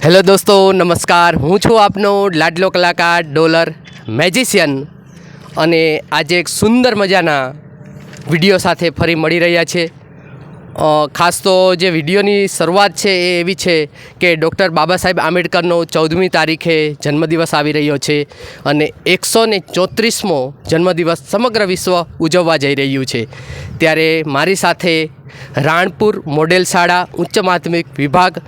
Hello દોસ્તો, નમસ્કાર. હું છું આપનો લાડલો કલાકાર ડોલર મેજિશિયન અને આજે એક સુંદર મજાના વિડીયો સાથે ફરી મળી રહ્યા છે. ખાસ તો જે વિડીયોની શરૂઆત છે એ એવી છે કે ડૉક્ટર બાબા સાહેબ આંબેડકરનો 14મી તારીખે જન્મદિવસ આવી રહ્યો છે અને 134મો જન્મદિવસ સમગ્ર વિશ્વ ઉજવવા જઈ રહ્યું છે. ત્યારે મારી સાથે રાણપુર મોડેલ શાળા ઉચ્ચ માધ્યમિક વિભાગ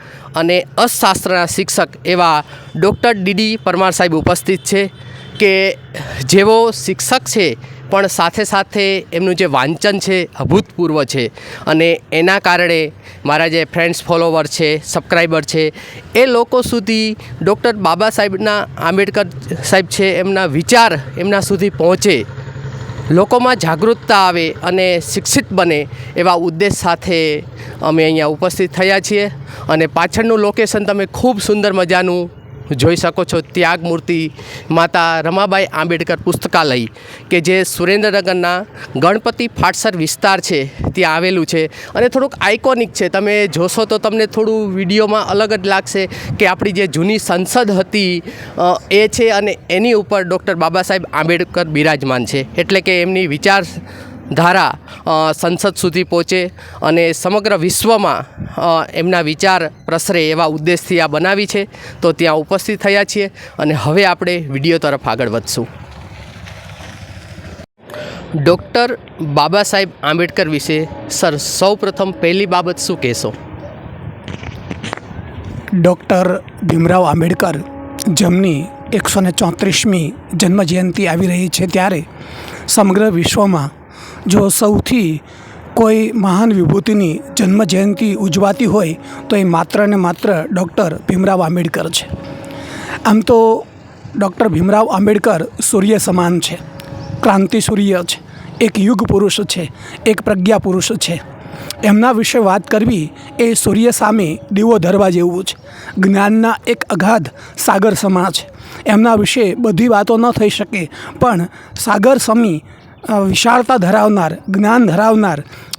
અને અર્થશાસ્ત્રના શિક્ષક એવા ડૉક્ટર ડી પરમાર સાહેબ ઉપસ્થિત છે કે જેઓ શિક્ષક છે પણ સાથે સાથે એમનું જે વાંચન છે અભૂતપૂર્વ છે અને એના કારણે મારા જે ફ્રેન્ડ્સ ફોલોવર છે, સબસ્ક્રાઈબર છે, એ લોકો સુધી ડૉક્ટર બાબા સાહેબના આંબેડકર સાહેબ છે એમના વિચાર એમના સુધી પહોંચે, લોકોમાં જાગૃતતા આવે અને શિક્ષિત બને એવા ઉદ્દેશ સાથે અમે અહીંયા ઉપસ્થિત થયા છીએ. અને પાછળનું લોકેશન તમે ખૂબ સુંદર મજાનું જોઈ શકો છો. ત્યાગ મૂર્તિ માતા રમાબાઈ આંબેડકર પુસ્તકાલય કે જે સુરેન્દ્રનગરના ગણપતિ ફાટસર વિસ્તાર છે ત્યાં આવેલું છે અને થોડુંક આઇકોનિક છે. તમે જોશો તો તમને થોડું વિડીયોમાં અલગ જ લાગશે કે આપણી જે જૂની સંસદ હતી એ છે અને એની ઉપર ડૉક્ટર બાબા સાહેબ આંબેડકર બિરાજમાન છે. એટલે કે એમની વિચારધારા સંસદ સુધી પહોંચે અને સમગ્ર વિશ્વમાં એમના વિચાર પ્રસરે એવા ઉદ્દેશથી આ બનાવી છે. તો ત્યાં ઉપસ્થિત થયા છીએ અને હવે આપણે વિડીયો તરફ આગળ વધશું. ડૉક્ટર બાબા સાહેબ આંબેડકર વિશે સર સૌપ્રથમ પહેલી બાબત શું કહેશો? ડૉક્ટર ભીમરાવ આંબેડકર જેમની 134મી જન્મજયંતિ આવી રહી છે ત્યારે સમગ્ર વિશ્વમાં જો સૌથી કોઈ મહાન વિભૂતિની જન્મજયંતિ ઉજવાતી હોય તો એ માત્ર ને માત્ર ડૉક્ટર ભીમરાવ આંબેડકર છે. આમ તો ડૉક્ટર ભીમરાવ આંબેડકર સૂર્ય સમાન છે, ક્રાંતિ સૂર્ય છે, એક યુગ પુરુષ છે, એક પ્રજ્ઞા પુરુષ છે. એમના વિશે વાત કરવી એ સૂર્ય સામે દીવો ધરવા જેવું છે. જ્ઞાનના એક અગાધ સાગર સમા છે. એમના વિશે બધી વાતો ન થઈ શકે પણ સાગર સમી વિશાળતા ધરાવનાર, જ્ઞાન ધરાવનાર,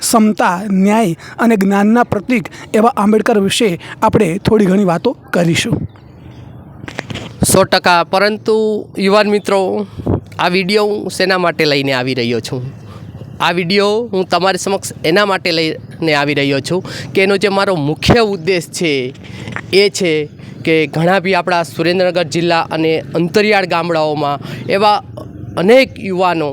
સમતા, ન્યાય અને જ્ઞાનના પ્રતીક એવા આંબેડકર વિશે આપણે થોડી ઘણી વાતો કરીશું. 100%. પરંતુ યુવાન મિત્રો, આ વિડીયો હું શેના માટે લઈને આવી રહ્યો છું? આ વિડીયો હું તમારી સમક્ષ એના માટે લઈને આવી રહ્યો છું કે એનો જે મારો મુખ્ય ઉદ્દેશ છે એ છે કે ઘણા બી આપણા સુરેન્દ્રનગર જિલ્લા અને અંતરિયાળ ગામડાઓમાં એવા અનેક યુવાનો,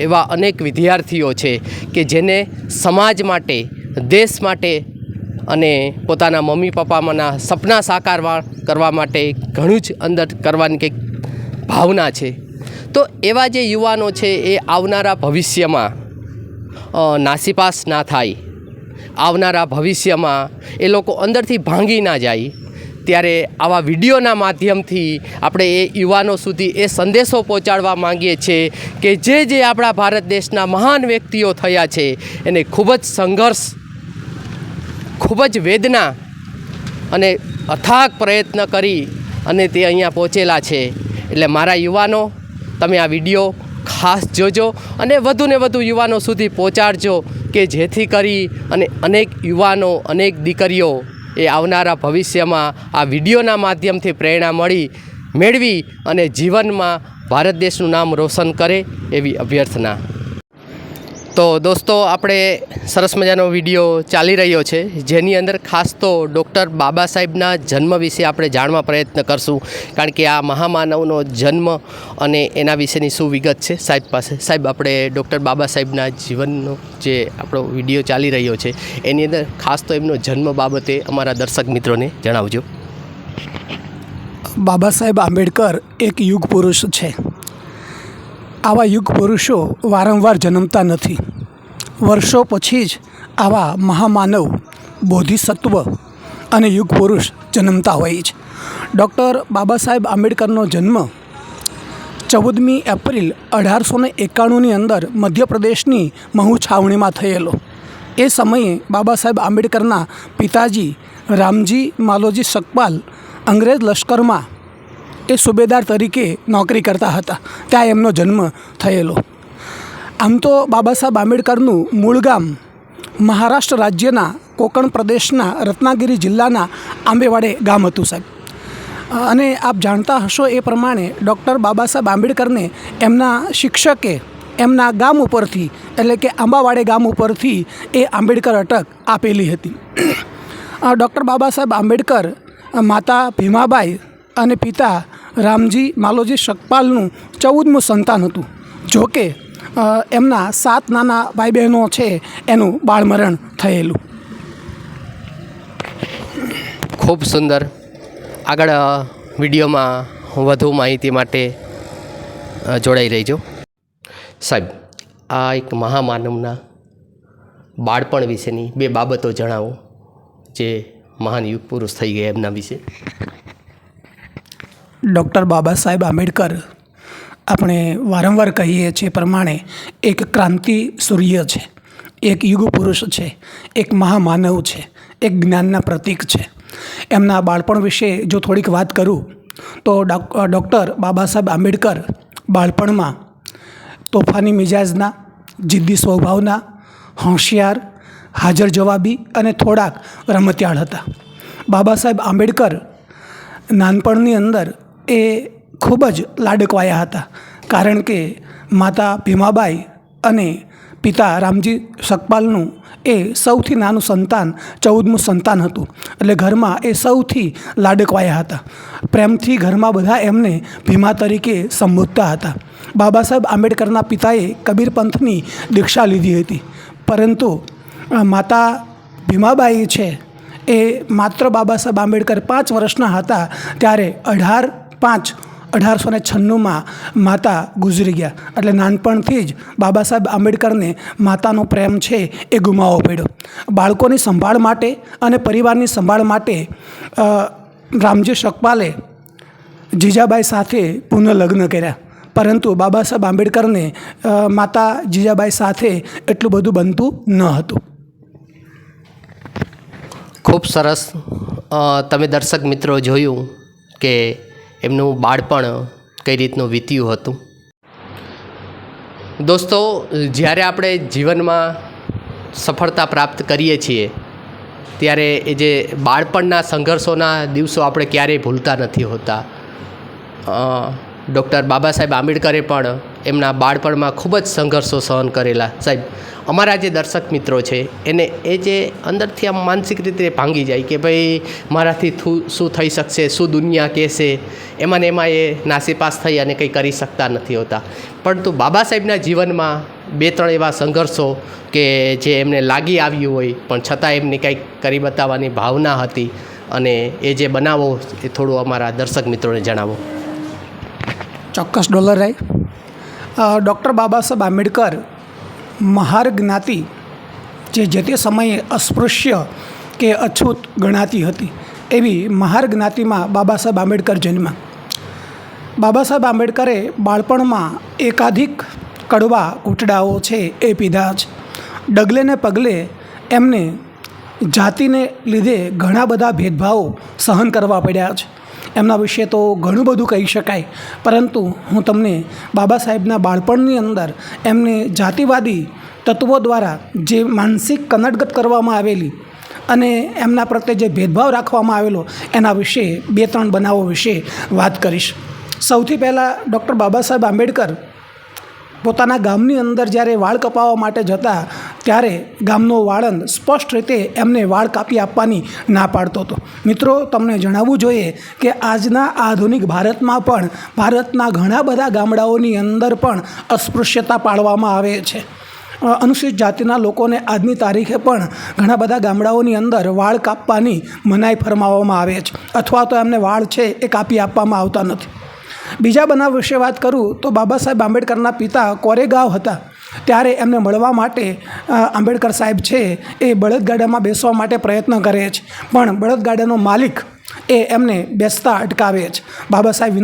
એવા અનેક વિદ્યાર્થીઓ છે કે જેને સમાજ માટે, દેશ માટે અને પોતાના મમ્મી પપ્પાના સપના સાકાર કરવા માટે ઘણું જ અંદર કરવાની કંઈક ભાવના છે. તો એવા જે યુવાનો છે એ આવનારા ભવિષ્યમાં નાસીપાસ ના થાય, આવનારા ભવિષ્યમાં એ લોકો અંદરથી ભાંગી ના જાય, ત્યારે આવા વિડીયોના માધ્યમથી આપણે એ યુવાનો સુધી એ સંદેશો પહોંચાડવા માંગીએ છીએ કે જે આપણા ભારત દેશના મહાન વ્યક્તિઓ થયા છે એને ખૂબ જ સંઘર્ષ, ખૂબ જ વેદના અને અથાગ પ્રયત્ન કરી અને તે અહીંયા પહોંચેલા છે. એટલે મારા યુવાનો, તમે આ વિડીયો ખાસ જોજો અને વધુને વધુ યુવાનો સુધી પહોંચાડજો કે જેથી કરી અને અનેક યુવાનો, અનેક દીકરીઓ એ આવનારા ભવિષ્યમાં આ વિડીયોના માધ્યમથી પ્રેરણા મેળવી અને જીવનમાં ભારત દેશનું નામ રોશન કરે એવી અભ્યર્થના. તો દોસ્તો, આપણે સરસ મજાનો વિડીયો ચાલી રહ્યો છે જેની અંદર ખાસ તો ડૉક્ટર બાબા સાહેબના જન્મ વિશે આપણે જાણવા પ્રયત્ન કરશું. કારણ કે આ મહામાનવનો જન્મ અને એના વિશેની શું વિગત છે સાહેબ પાસે. સાહેબ, આપણે ડૉક્ટર બાબા સાહેબના જીવનનો જે આપણો વિડીયો ચાલી રહ્યો છે એની અંદર ખાસ તો એમનો જન્મ બાબતે અમારા દર્શક મિત્રોને જણાવજો. બાબા સાહેબ આંબેડકર એક યુગ પુરુષ છે. આવા યુગ પુરુષો વારંવાર જન્મતા નથી. વર્ષો પછી જ આવા મહામાનવ, બોધિસત્વ અને યુગ પુરુષ જન્મતા હોય છે. ડૉક્ટર બાબા સાહેબ આંબેડકરનો જન્મ 14મી એપ્રિલ 1891ની અંદર મધ્યપ્રદેશની મહુ છાવણીમાં થયેલો. એ સમયે બાબા સાહેબ આંબેડકરના પિતાજી રામજી માલોજી સકપાલ અંગ્રેજ લશ્કરમાં એ સુબેદાર તરીકે નોકરી કરતા હતા. ત્યાં એમનો જન્મ થયેલો. આમ તો બાબા સાહેબ આંબેડકરનું મૂળ ગામ મહારાષ્ટ્ર રાજ્યના કોકણ પ્રદેશના રત્નાગિરી જિલ્લાના આંબેવાડે ગામ હતું સાહેબ. અને આપ જાણતા હશો એ પ્રમાણે ડૉક્ટર બાબા સાહેબ આંબેડકરને એમના શિક્ષકે એમના ગામ ઉપરથી એટલે કે આંબાવાડે ગામ ઉપરથી એ આંબેડકર અટક આપેલી હતી. ડૉક્ટર બાબા સાહેબ આંબેડકર માતા ભીમાબાઈ અને પિતા રામજી માલોજી શકપાલનું 14મું સંતાન હતું. જોકે એમના 7 નાના ભાઈ બહેનો છે એનું બાળમરણ થયેલું. ખૂબ સુંદર. આગળ વિડીયોમાં વધુ માહિતી માટે જોડાઈ રહીજો. સાહેબ, આ એક મહામાનવના બાળપણ વિશેની 2 બાબતો જણાવો જે મહાન યુગ પુરુષ થઈ ગયા એમના વિશે. ડૉક્ટર બાબા સાહેબ આંબેડકર આપણે વારંવાર કહીએ છીએ પ્રમાણે એક ક્રાંતિ સૂર્ય છે, એક યુગ પુરુષ છે, એક મહામાનવ છે, એક જ્ઞાનના પ્રતીક છે. એમના બાળપણ વિશે જો થોડીક વાત કરું તો ડૉક્ટર બાબા સાહેબ આંબેડકર બાળપણમાં તોફાની મિજાજના, જિદ્દી સ્વભાવના, હોશિયાર, હાજર જવાબી અને થોડાક રમતિયાળ હતા. બાબા સાહેબ આંબેડકર નાનપણની અંદર એ ખૂબ જ લાડકવાયા હતા, કારણ કે માતા ભીમાબાઈ અને પિતા રામજી શકપાલનું એ સૌથી નાનું સંતાન 14મું સંતાન હતું. એટલે ઘરમાં એ સૌથી લાડકવાયા હતા. પ્રેમથી ઘરમાં બધા એમને ભીમા તરીકે સંબોધતા હતા. બાબા સાહેબ આંબેડકરના પિતાએ કબીર પંથની દીક્ષા લીધી હતી, પરંતુ માતા ભીમાબાઈ છે એ માત્ર બાબા સાહેબ આંબેડકર 5 વર્ષના હતા ત્યારે 1896માં માતા ગુજરી ગયા. એટલે નાનપણથી જ બાબા સાહેબ આંબેડકરને માતાનો પ્રેમ છે એ ગુમાવવો પડ્યો. બાળકોની સંભાળ માટે અને પરિવારની સંભાળ માટે રામજી શકપાલે જીજાબાઈ સાથે પુનઃ લગ્ન કર્યા, પરંતુ બાબા સાહેબ આંબેડકરને માતા જીજાબાઈ સાથે એટલું બધું બનતું ન હતું. ખૂબ સરસ. તમે દર્શક મિત્રો જોયું કે એમનું બાળપણ કઈ રીતનું વીત્યું હતું. દોસ્તો, જ્યારે આપણે જીવનમાં સફળતા પ્રાપ્ત કરીએ છીએ ત્યારે એ જે બાળપણના સંઘર્ષોના દિવસો આપણે ક્યારેય ભૂલતા નથી હોતા. ડૉક્ટર બાબા સાહેબ આંબેડકરે પણ એમના બાળપણમાં ખૂબ જ સંઘર્ષો સહન કરેલા. સાહેબ, અમારા જે દર્શક મિત્રો છે એને એ જે અંદરથી આમ માનસિક રીતે ભાંગી જાય કે ભાઈ મારાથી શું થઈ શકશે, શું દુનિયા કહેશે, એમાં ને એમાં એ નાસીપાસ થઈ અને કંઈ કરી શકતા નથી હોતા. પરંતુ બાબા સાહેબના જીવનમાં 2-3 એવા સંઘર્ષો કે જે એમને લાગી આવ્યું હોય પણ છતાં એમની કંઈક કરી બતાવવાની ભાવના હતી, અને એ જે બનાવો એ થોડું અમારા દર્શક મિત્રોને જણાવો. ચોક્કસ ડોલરરાય. ડૉક્ટર બાબા સાહેબ આંબેડકર મહાર જ્ઞાતિ જે તે સમયે અસ્પૃશ્ય કે અછૂત ગણાતી હતી એવી મહાર જ્ઞાતિમાં બાબા સાહેબ આંબેડકર જન્મ્યા. બાબા સાહેબ આંબેડકરે બાળપણમાં એકાધિક કડવા કૂટડાઓ છે એ પીધા છે. ડગલે ને પગલે એમને જાતિને લીધે ઘણા બધા ભેદભાવો સહન કરવા પડ્યા છે. એમના વિશે તો ઘણું બધું કહી શકાય, પરંતુ હું તમને બાબા સાહેબના બાળપણની અંદર એમને જાતિવાદી તત્વો દ્વારા જે માનસિક કનડગત કરવામાં આવેલી અને એમના પ્રત્યે જે ભેદભાવ રાખવામાં આવેલો એના વિશે 2-3 બનાવો વિશે વાત કરીશ. સૌથી પહેલાં ડૉક્ટર બાબા સાહેબ આંબેડકર પોતાના ગામની અંદર જ્યારે વાળ કપાવવા માટે જતા ત્યારે ગામનો વાળંદ સ્પષ્ટ રીતે એમને વાળ કાપી આપવાની ના પાડતો હતો. મિત્રો, તમને જણાવવું જોઈએ કે આજના આધુનિક ભારતમાં પણ ભારતના ઘણા બધા ગામડાઓની અંદર પણ અસ્પૃશ્યતા પાળવામાં આવે છે. અનુસૂચિત જાતિના લોકોને આજની તારીખે પણ ઘણા બધા ગામડાઓની અંદર વાળ કાપવાની મનાઈ ફરમાવવામાં આવે છે, અથવા તો એમને વાળ છે એ કાપી આપવામાં આવતા નથી. બીજા બનાવ વિશે વાત કરું તો બાબા સાહેબ આંબેડકરના પિતા કોરેગાંવ હતા ત્યારે એમને મળવા માટે આંબેડકર સાહેબ છે એ બળદગાડામાં બેસવા માટે પ્રયત્ન કરે છે, પણ બળદગાડાનો માલિક એ એમને બેસતા અટકાવે છે. બાબા સાહેબ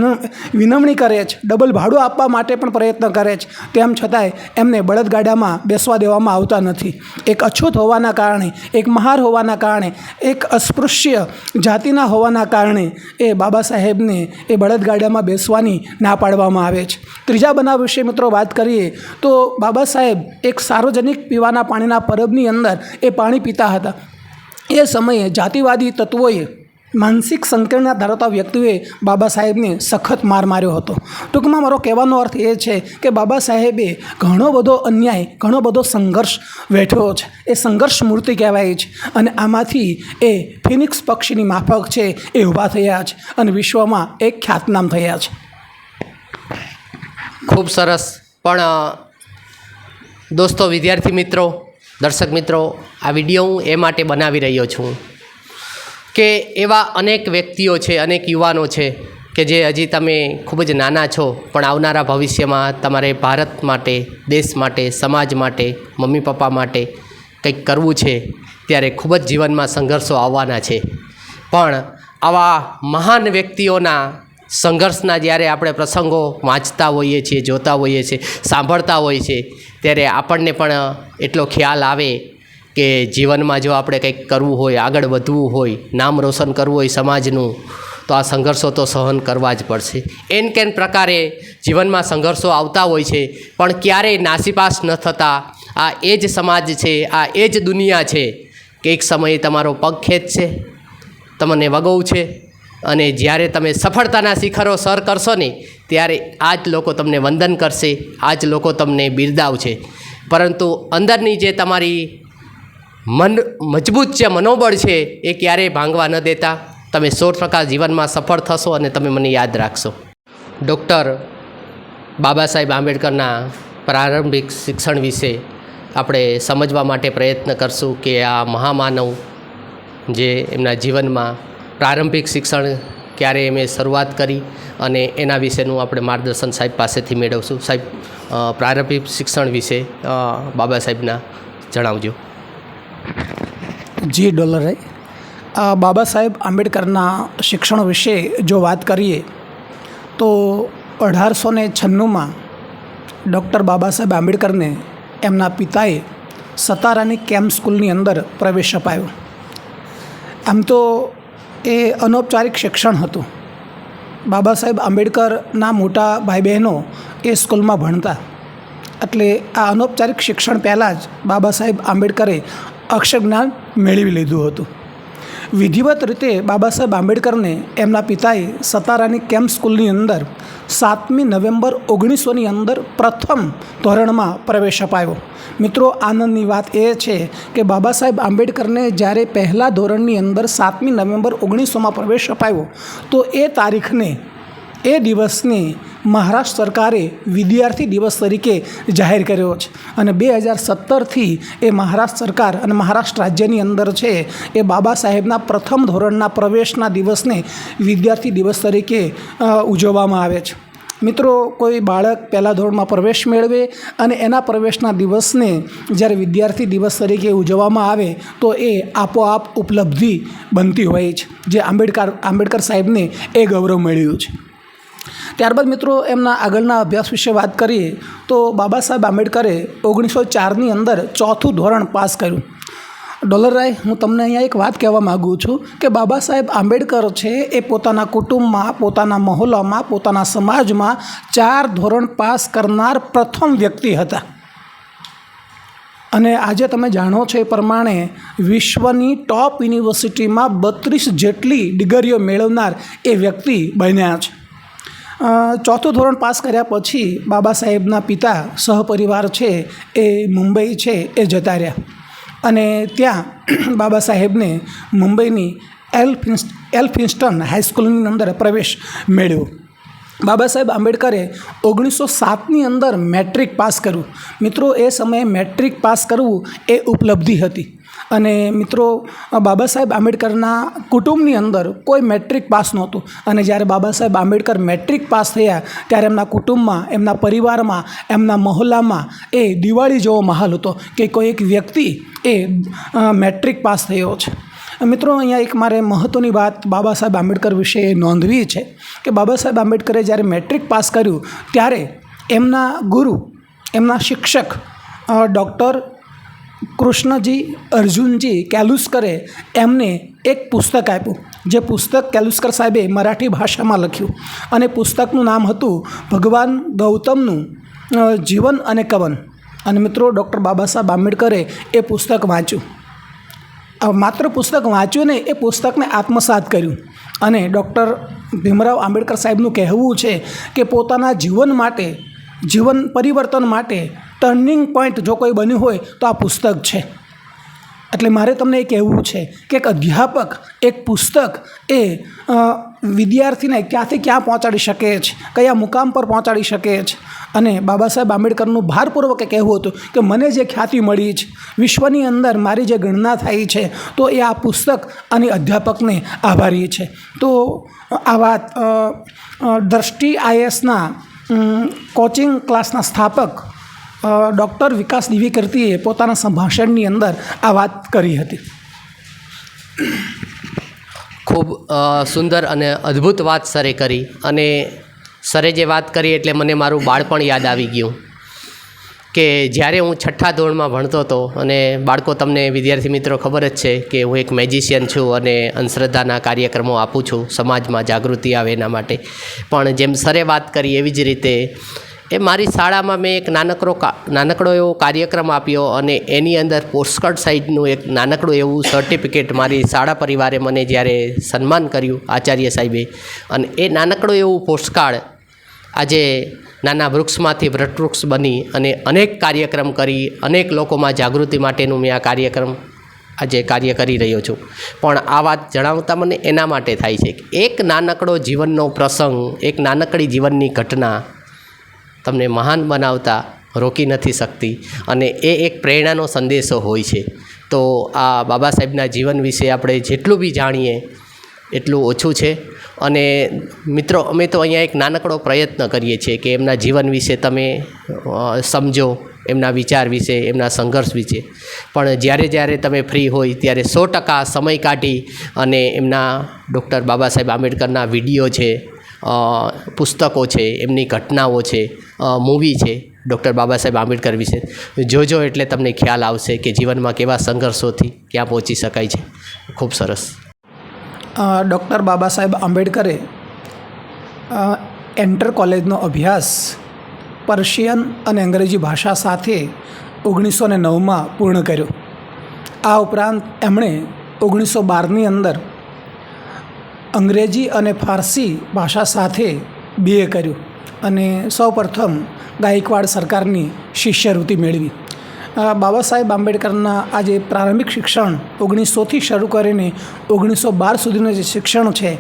વિનમણી કરે છે, ડબલ ભાડું આપવા માટે પણ પ્રયત્ન કરે છે, તેમ છતાંય એમને બળદગાડામાં બેસવા દેવામાં આવતા નથી. એક અછૂત હોવાના કારણે, એક મહાર હોવાના કારણે, એક અસ્પૃશ્ય જાતિના હોવાના કારણે એ બાબા સાહેબને એ બળદગાડામાં બેસવાની ના પાડવામાં આવે છે. ત્રીજા બનાવ વિશે મિત્રો વાત કરીએ તો બાબા સાહેબ એક સાર્વજનિક પીવાના પાણીના પરબની અંદર એ પાણી પીતા હતા. એ સમયે જાતિવાદી તત્વોએ માનસિક સંકીર્ણતા ધરાવતા વ્યક્તિઓએ બાબા સાહેબને સખત માર માર્યો હતો. ટૂંકમાં મારો કહેવાનો અર્થ એ છે કે બાબા સાહેબે ઘણો બધો અન્યાય, ઘણો બધો સંઘર્ષ વેઠ્યો છે. એ સંઘર્ષ મૂર્તિ કહેવાય છે. અને આમાંથી એ ફિનિક્સ પક્ષીની માફક છે એ ઊભા થયા છે અને વિશ્વમાં એક ખ્યાતનામ થયા છે. ખૂબ સરસ. પણ દોસ્તો, વિદ્યાર્થી મિત્રો, દર્શક મિત્રો, આ વિડીયો હું એ માટે બનાવી રહ્યો છું કે એવા અનેક વ્યક્તિઓ છે, અનેક યુવાનો છે કે જે હજી તમે ખૂબ જ નાના છો, પણ આવનારા ભવિષ્યમાં તમારે ભારત માટે, દેશ માટે, સમાજ માટે, મમ્મી પપ્પા માટે કંઈક કરવું છે. ત્યારે ખૂબ જ જીવનમાં સંઘર્ષો આવવાના છે. પણ આવા મહાન વ્યક્તિઓના સંઘર્ષના જ્યારે આપણે પ્રસંગો વાંચતા હોઈએ છીએ, જોતા હોઈએ છીએ, સાંભળતા હોઈએ છીએ, ત્યારે આપણને પણ એટલો ખ્યાલ આવે કે જીવનમાં જો આપણે કંઈક કરવું હોય, આગળ વધવું હોય, નામ રોશન કરવું હોય સમાજનું, તો આ સંઘર્ષો તો સહન કરવા જ પડશે. એન કેન પ્રકારે જીવનમાં સંઘર્ષો આવતા હોય છે, પણ ક્યારેય નાસીપાસ ન થતા આ એ જ સમાજ છે, આ એ જ દુનિયા છે કે એક સમયે તમારો પગ ખેંચશે, તમને વગવું છે, અને જ્યારે તમે સફળતાના શિખરો સર કરશો ને, ત્યારે આ જ લોકો તમને વંદન કરશે, આ જ લોકો તમને બિરદાવશે. પરંતુ અંદરની જે તમારી મજબૂત જે મનોબળ છે એ ક્યારેય ભાંગવા ન દેતા. તમે 100% જીવનમાં સફળ થશો અને તમે મને યાદ રાખશો. ડૉક્ટર બાબા સાહેબ આંબેડકરના પ્રારંભિક શિક્ષણ વિશે આપણે સમજવા માટે પ્રયત્ન કરશું કે આ મહામાનવ જે એમના જીવનમાં પ્રારંભિક શિક્ષણ ક્યારે એમણે શરૂઆત કરી અને એના વિશેનું આપણે માર્ગદર્શન સાહેબ પાસેથી મેળવશું. સાહેબ, પ્રારંભિક શિક્ષણ વિશે બાબા સાહેબના જણાવજો. જી ડોલરે, બાબા સાહેબ આંબેડકરના શિક્ષણ વિશે જો વાત કરીએ તો 1896માં ડૉક્ટર બાબા સાહેબ આંબેડકરને એમના પિતાએ સતારાની કેમ્પ સ્કૂલની અંદર પ્રવેશ અપાયો. આમ તો એ અનૌપચારિક શિક્ષણ હતું. બાબા સાહેબ આંબેડકરના મોટા ભાઈ બહેનો એ સ્કૂલમાં ભણતા, એટલે આ અનૌપચારિક શિક્ષણ પહેલાં જ બાબા સાહેબ આંબેડકરે અક્ષર જ્ઞાન મેળવી લીધું હતું. વિધિવત રીતે બાબા સાહેબ આંબેડકરને એમના પિતાએ સતારાની કેમ્પ સ્કૂલની અંદર 7મી નવેમ્બર 1900ની અંદર પ્રથમ ધોરણમાં પ્રવેશ અપાયો. મિત્રો, આનંદની વાત એ છે કે બાબા સાહેબ આંબેડકરને જ્યારે પહેલાં ધોરણની અંદર 7મી નવેમ્બર 1900માં પ્રવેશ અપાયો તો એ તારીખને, એ દિવસને મહારાષ્ટ્ર સરકારે વિદ્યાર્થી દિવસ તરીકે જાહેર કર્યો છે. અને 2017થી એ મહારાષ્ટ્ર સરકાર અને મહારાષ્ટ્ર રાજ્યની અંદર છે એ બાબા સાહેબના પ્રથમ ધોરણના પ્રવેશના દિવસને વિદ્યાર્થી દિવસ તરીકે ઉજવવામાં આવે છે. મિત્રો, કોઈ બાળક પહેલાં ધોરણમાં પ્રવેશ મેળવે અને એના પ્રવેશના દિવસને જ્યારે વિદ્યાર્થી દિવસ તરીકે ઉજવવામાં આવે તો એ આપોઆપ ઉપલબ્ધિ બનતી હોય છે, જે આંબેડકર સાહેબને એ ગૌરવ મળ્યું છે. ત્યારબાદ મિત્રો, એમના આગળના અભ્યાસ વિશે વાત કરીએ તો બાબા સાહેબ આંબેડકરે 1904ની અંદર 4થું ધોરણ પાસ કર્યું. ડોલરરાય, હું તમને અહીંયા એક વાત કહેવા માગું છું કે બાબા સાહેબ આંબેડકર છે એ પોતાના કુટુંબમાં, પોતાના મહોલ્લામાં, પોતાના સમાજમાં 4 ધોરણ પાસ કરનાર પ્રથમ વ્યક્તિ હતા. અને આજે તમે જાણો છો એ પ્રમાણે વિશ્વની ટોપ યુનિવર્સિટીમાં 32 જેટલી ડિગ્રીઓ મેળવનાર એ વ્યક્તિ બન્યા છે. 4થું ધોરણ પાસ કર્યા પછી બાબા સાહેબના પિતા સહપરિવાર છે એ મુંબઈ છે એ જતા રહ્યા અને ત્યાં બાબા સાહેબને મુંબઈની એલ્ફિન્સ્ટન હાઈસ્કૂલની અંદર પ્રવેશ મેળવ્યો. બાબા સાહેબ આંબેડકરે 1907ની અંદર મેટ્રિક પાસ કર્યું. મિત્રો, એ સમયે મેટ્રિક પાસ કરવું એ ઉપલબ્ધિ હતી. અને મિત્રો, બાબા સાહેબ આંબેડકરના કુટુંબની અંદર કોઈ મેટ્રિક પાસ નહોતું. અને જ્યારે બાબા સાહેબ આંબેડકર મેટ્રિક પાસ થયા ત્યારે એમના કુટુંબમાં, એમના પરિવારમાં, એમના મહોલ્લામાં એ દિવાળી જેવો માહોલ હતો કે કોઈ એક વ્યક્તિ એ મેટ્રિક પાસ થયો છે. મિત્રો, અહીંયા એક મારે મહત્ત્વની વાત બાબા સાહેબ આંબેડકર વિશે નોંધવી છે કે બાબા સાહેબ આંબેડકરે જ્યારે મેટ્રિક પાસ કર્યું ત્યારે એમના ગુરુ, એમના શિક્ષક ડૉક્ટર કૃષ્ણજી અર્જુનજી કેલુસ્કરે એમને એક પુસ્તક આપ્યું. જે પુસ્તક કેલુસ્કર સાહેબે મરાઠી ભાષામાં લખ્યું અને પુસ્તકનું નામ હતું ભગવાન ગૌતમનું જીવન અને કવન. અને મિત્રો, ડૉક્ટર બાબા સાહેબ આંબેડકરે એ પુસ્તક વાંચ્યું. માત્ર પુસ્તક વાંચ્યું નહીં, એ પુસ્તકને આત્મસાત કર્યું. અને ડૉક્ટર ભીમરાવ આંબેડકર સાહેબનું કહેવું છે કે પોતાના જીવન માટે, જીવન પરિવર્તન માટે ટર્નિંગ પોઈન્ટ જો કોઈ બન્યું હોય તો આ પુસ્તક છે. એટલે મારે તમને એ કહેવું છે કે એક અધ્યાપક એક પુસ્તક એ વિદ્યાર્થીને ક્યાંથી ક્યાં પહોંચાડી શકે છે, કયા મુકામ પર પહોંચાડી શકે છે. અને બાબા સાહેબ આંબેડકરનું ભારપૂર્વક કહેવું હતું કે મને જે ખ્યાતિ મળી છે, વિશ્વની અંદર મારી જે ગણના થાય છે, તો એ આ પુસ્તક અને અધ્યાપકને આભારી છે. તો આ વાત દ્રષ્ટિ આઈએસના કોચિંગ ક્લાસના સ્થાપક ડૉક્ટર વિકાસ દિવીકર્તીએ પોતાના સંભાષણની અંદર આ વાત કરી હતી. ખૂબ સુંદર અને અદ્ભુત વાત સરે કરી. અને સરે જે વાત કરી એટલે મને મારું બાળપણ યાદ આવી ગયું કે જ્યારે હું 6ઠ્ઠા ધોરણમાં ભણતો હતો. અને બાળકો, તમને વિદ્યાર્થી મિત્રો ખબર જ છે કે હું એક મેજિશિયન છું અને અંધશ્રદ્ધાના કાર્યક્રમો આપું છું, સમાજમાં જાગૃતિ આવે એના માટે. પણ જેમ સરે વાત કરી એવી જ રીતે એ મારી શાળામાં મેં એક નાનકડો એવો કાર્યક્રમ આપ્યો અને એની અંદર પોસ્ટકાર્ડ સાઇઝનું એક નાનકડું એવું સર્ટિફિકેટ મારી શાળા પરિવારે મને જ્યારે સન્માન કર્યું આચાર્ય સાહેબે. અને એ નાનકડું એવું પોસ્ટકાર્ડ આજે નાના વૃક્ષમાંથી વટવૃક્ષ બની અને અનેક કાર્યક્રમ કરી, અનેક લોકોમાં જાગૃતિ માટેનું મેં આ કાર્યક્રમ આજે કાર્ય કરી રહ્યો છું. પણ આ વાત જણાવતા મને એના માટે થાય છે કે એક નાનકડો જીવનનો પ્રસંગ, એક નાનકડી જીવનની ઘટના તમને મહાન બનાવતા રોકી નથી શકતી. અને એ એક પ્રેરણાનો સંદેશો હોય છે. તો આ બાબા સાહેબના જીવન વિશે આપણે જેટલું બી જાણીએ એટલું ઓછું છે. અને મિત્રો, અમે તો અહીંયા એક નાનકડો પ્રયત્ન કરીએ છીએ કે એમના જીવન વિશે તમે સમજો, એમના વિચાર વિશે, એમના સંઘર્ષ વિશે. પણ જ્યારે તમે ફ્રી હોય ત્યારે 100% સમય કાઢી અને એમના ડૉક્ટર બાબા સાહેબ આંબેડકરના વિડીયો છે, પુસ્તકો છે, એમની ઘટનાઓ છે, મૂવી છે ડૉક્ટર બાબા સાહેબ આંબેડકર વિશે જોજો, એટલે તમને ખ્યાલ આવશે કે જીવનમાં કેવા સંઘર્ષોથી ક્યાં પહોંચી શકાય છે. ખૂબ સરસ. ડૉક્ટર બાબા સાહેબ આંબેડકરે એન્ટર કોલેજનો અભ્યાસ પર્શિયન અને અંગ્રેજી ભાષા સાથે 1909માં પૂર્ણ કર્યો. આ ઉપરાંત એમણે 1912ની અંદર અંગ્રેજી અને ફારસી ભાષા સાથે BA કર્યું અને સૌપ્રથમ ગાયકવાડ સરકારની શિષ્યવૃત્તિ મેળવી. બાબા સાહેબ આંબેડકરના આ જે પ્રારંભિક શિક્ષણ 1900થી શરૂ કરીને 1912 સુધીનું જે શિક્ષણ છે,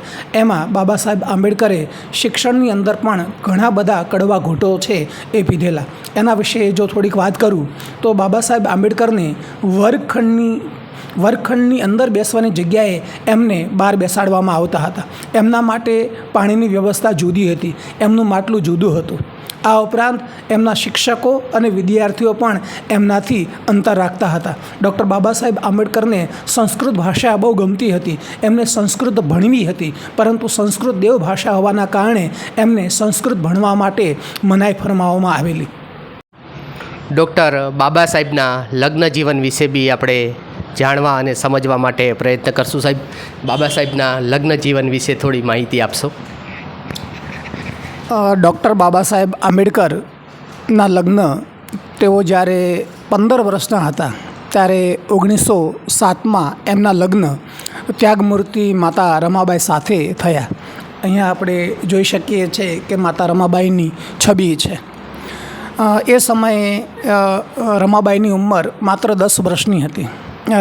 એમાં બાબા સાહેબ આંબેડકરે શિક્ષણની અંદર પણ ઘણા બધા કડવા ઘૂંટો છે એ પીધેલા. એના વિશે જો થોડીક વાત કરું તો બાબા સાહેબ આંબેડકરને વર્ગખંડની અંદર બેસવાની જગ્યાએ એમને બહાર બેસાડવામાં આવતા હતા. એમના માટે પાણીની વ્યવસ્થા જુદી હતી, એમનું માટલું જુદું હતું. આ ઉપરાંત એમના શિક્ષકો અને વિદ્યાર્થીઓ પણ એમનાથી અંતર રાખતા હતા. ડૉક્ટર બાબા સાહેબ આંબેડકરને સંસ્કૃત ભાષા બહુ ગમતી હતી, એમને સંસ્કૃત ભણવી હતી, પરંતુ સંસ્કૃત દેવ ભાષા હોવાના કારણે એમને સંસ્કૃત ભણવા માટે મનાઈ ફરમાવવામાં આવેલી. ડૉક્ટર બાબા સાહેબના લગ્ન જીવન વિશે બી આપણે જાણવા અને સમજવા માટે પ્રયત્ન કરશું. સાહેબ, બાબા સાહેબના લગ્ન જીવન વિશે થોડી માહિતી આપશો? ડૉક્ટર બાબા સાહેબ આંબેડકરના લગ્ન તેઓ જ્યારે 15 વર્ષના હતા ત્યારે 1907માં એમના લગ્ન ત્યાગમૂર્તિ માતા રમાબાઈ સાથે થયા. અહીંયા આપણે જોઈ શકીએ છીએ કે માતા રમાબાઈની છબી છે. એ સમયે રમાબાઈની ઉંમર માત્ર 10 વર્ષની હતી.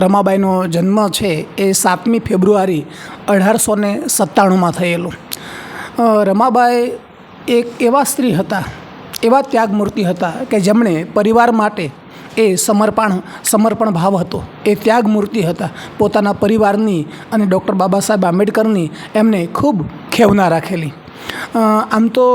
રમાબાઈનો જન્મ છે એ 7મી ફેબ્રુઆરી 1897માં થયેલો. રમાબાઈ એક એવા સ્ત્રી હતા, એવા ત્યાગમૂર્તિ હતા કે જેમણે પરિવાર માટે એ સમર્પણ ભાવ હતો, એ ત્યાગમૂર્તિ હતા. પોતાના પરિવારની અને ડૉક્ટર બાબા સાહેબ આંબેડકરની એમને ખૂબ ખેવના રાખેલી. આમ તો